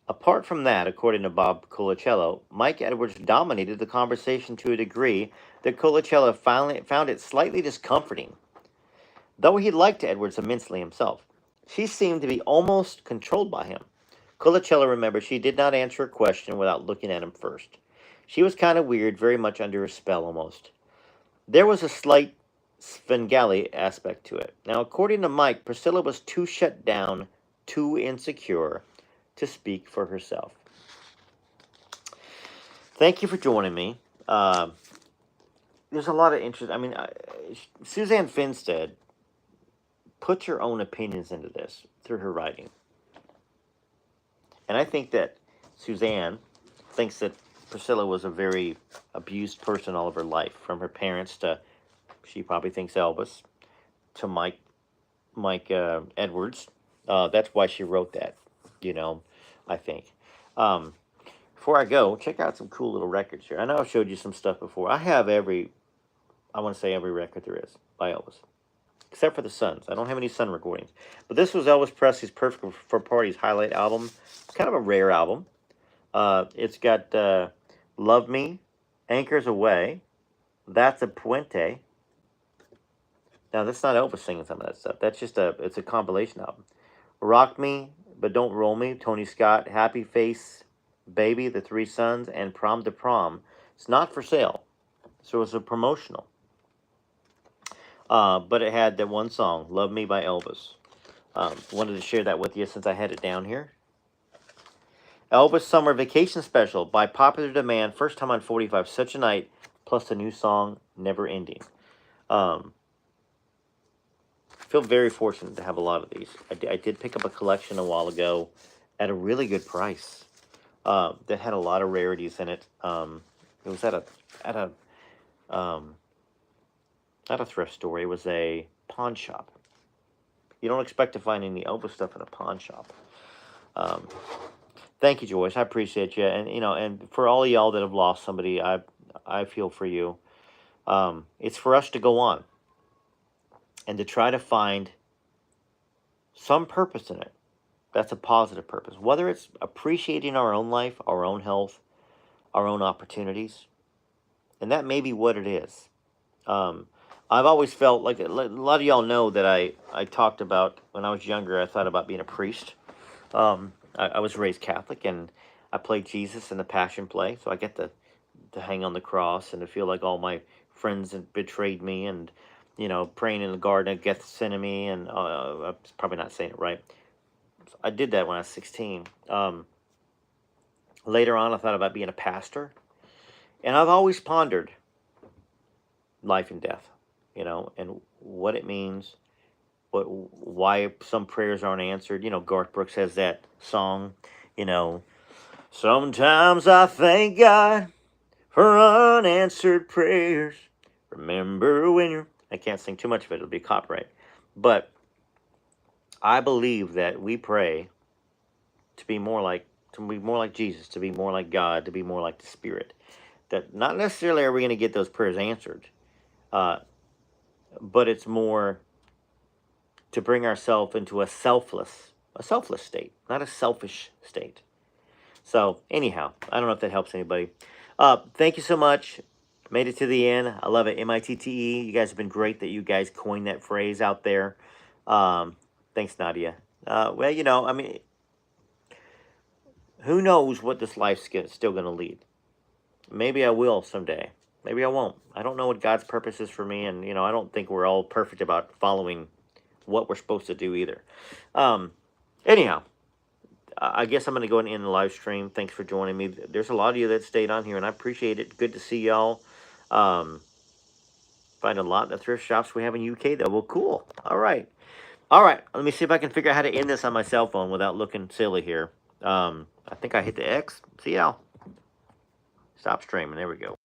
Apart from that, according to Bob Colacello, Mike Edwards dominated the conversation to a degree that Colacello found it slightly discomforting, though he liked Edwards immensely himself. She seemed to be almost controlled by him. Colacello remembered she did not answer a question without looking at him first. She was kind of weird, very much under a spell almost. There was a slight Svengali aspect to it. Now, according to Mike, Priscilla was too shut down, too insecure to speak for herself. Thank you for joining me. There's a lot of interest. I mean, Suzanne Finstead puts her own opinions into this through her writing. And I think that Suzanne thinks that Priscilla was a very abused person all of her life, from her parents to, she probably thinks, Elvis, to Mike Edwards. That's why she wrote that, I think. Before I go, check out some cool little records here. I know I've showed you some stuff before. I have every record there is by Elvis, except for the Suns. I don't have any Sun recordings. But this was Elvis Presley's Perfect for Parties highlight album. It's kind of a rare album. It's got Love Me, Anchors Away, That's a Puente. Now, that's not Elvis singing some of that stuff. That's just it's a compilation album. Rock Me, But Don't Roll Me, Tony Scott, Happy Face, Baby, The Three Sons, and Prom to Prom. It's not for sale, so it's a promotional. But it had that one song, Love Me by Elvis. Wanted to share that with you since I had it down here. Elvis Summer Vacation Special, by popular demand, first time on 45, Such a Night, plus the new song, Never Ending. Feel very fortunate to have a lot of these. I did pick up a collection a while ago at a really good price that had a lot of rarities in it. It was at a thrift store. It was a pawn shop. You don't expect to find any Elvis stuff in a pawn shop. Thank you, Joyce. I appreciate you, and for all of y'all that have lost somebody, I feel for you. It's for us to go on and to try to find some purpose in it. That's a positive purpose. Whether it's appreciating our own life, our own health, our own opportunities, and that may be what it is. I've always felt like a lot of y'all know that I talked about when I was younger. I thought about being a priest. I was raised Catholic, and I played Jesus in the Passion play, so I get to hang on the cross and to feel like all my friends had betrayed me, and praying in the Garden of Gethsemane, and I'm probably not saying it right. I did that when I was 16. Later on, I thought about being a pastor, and I've always pondered life and death, and what it means, why some prayers aren't answered. Garth Brooks has that song, sometimes I thank God for unanswered prayers. Remember when you're... I can't sing too much of it. It'll be copyright. But I believe that we pray to be more like Jesus, to be more like God, to be more like the Spirit. That not necessarily are we going to get those prayers answered, but it's more to bring ourselves into a selfless state, not a selfish state. So anyhow, I don't know if that helps anybody. Thank you so much. Made it to the end. I love it. MITTE. You guys have been great that you guys coined that phrase out there. Thanks, Nadia. Well, I mean, who knows what this life's still going to lead. Maybe I will someday. Maybe I won't. I don't know what God's purpose is for me, and, I don't think we're all perfect about following what we're supposed to do either. Anyhow, I guess I'm going to go and end the live stream. Thanks for joining me. There's a lot of you that stayed on here, and I appreciate it. Good to see y'all. Find a lot of the thrift shops we have in UK, though. Well, cool. All right. All right. Let me see if I can figure out how to end this on my cell phone without looking silly here. I think I hit the X. See y'all. Stop streaming. There we go.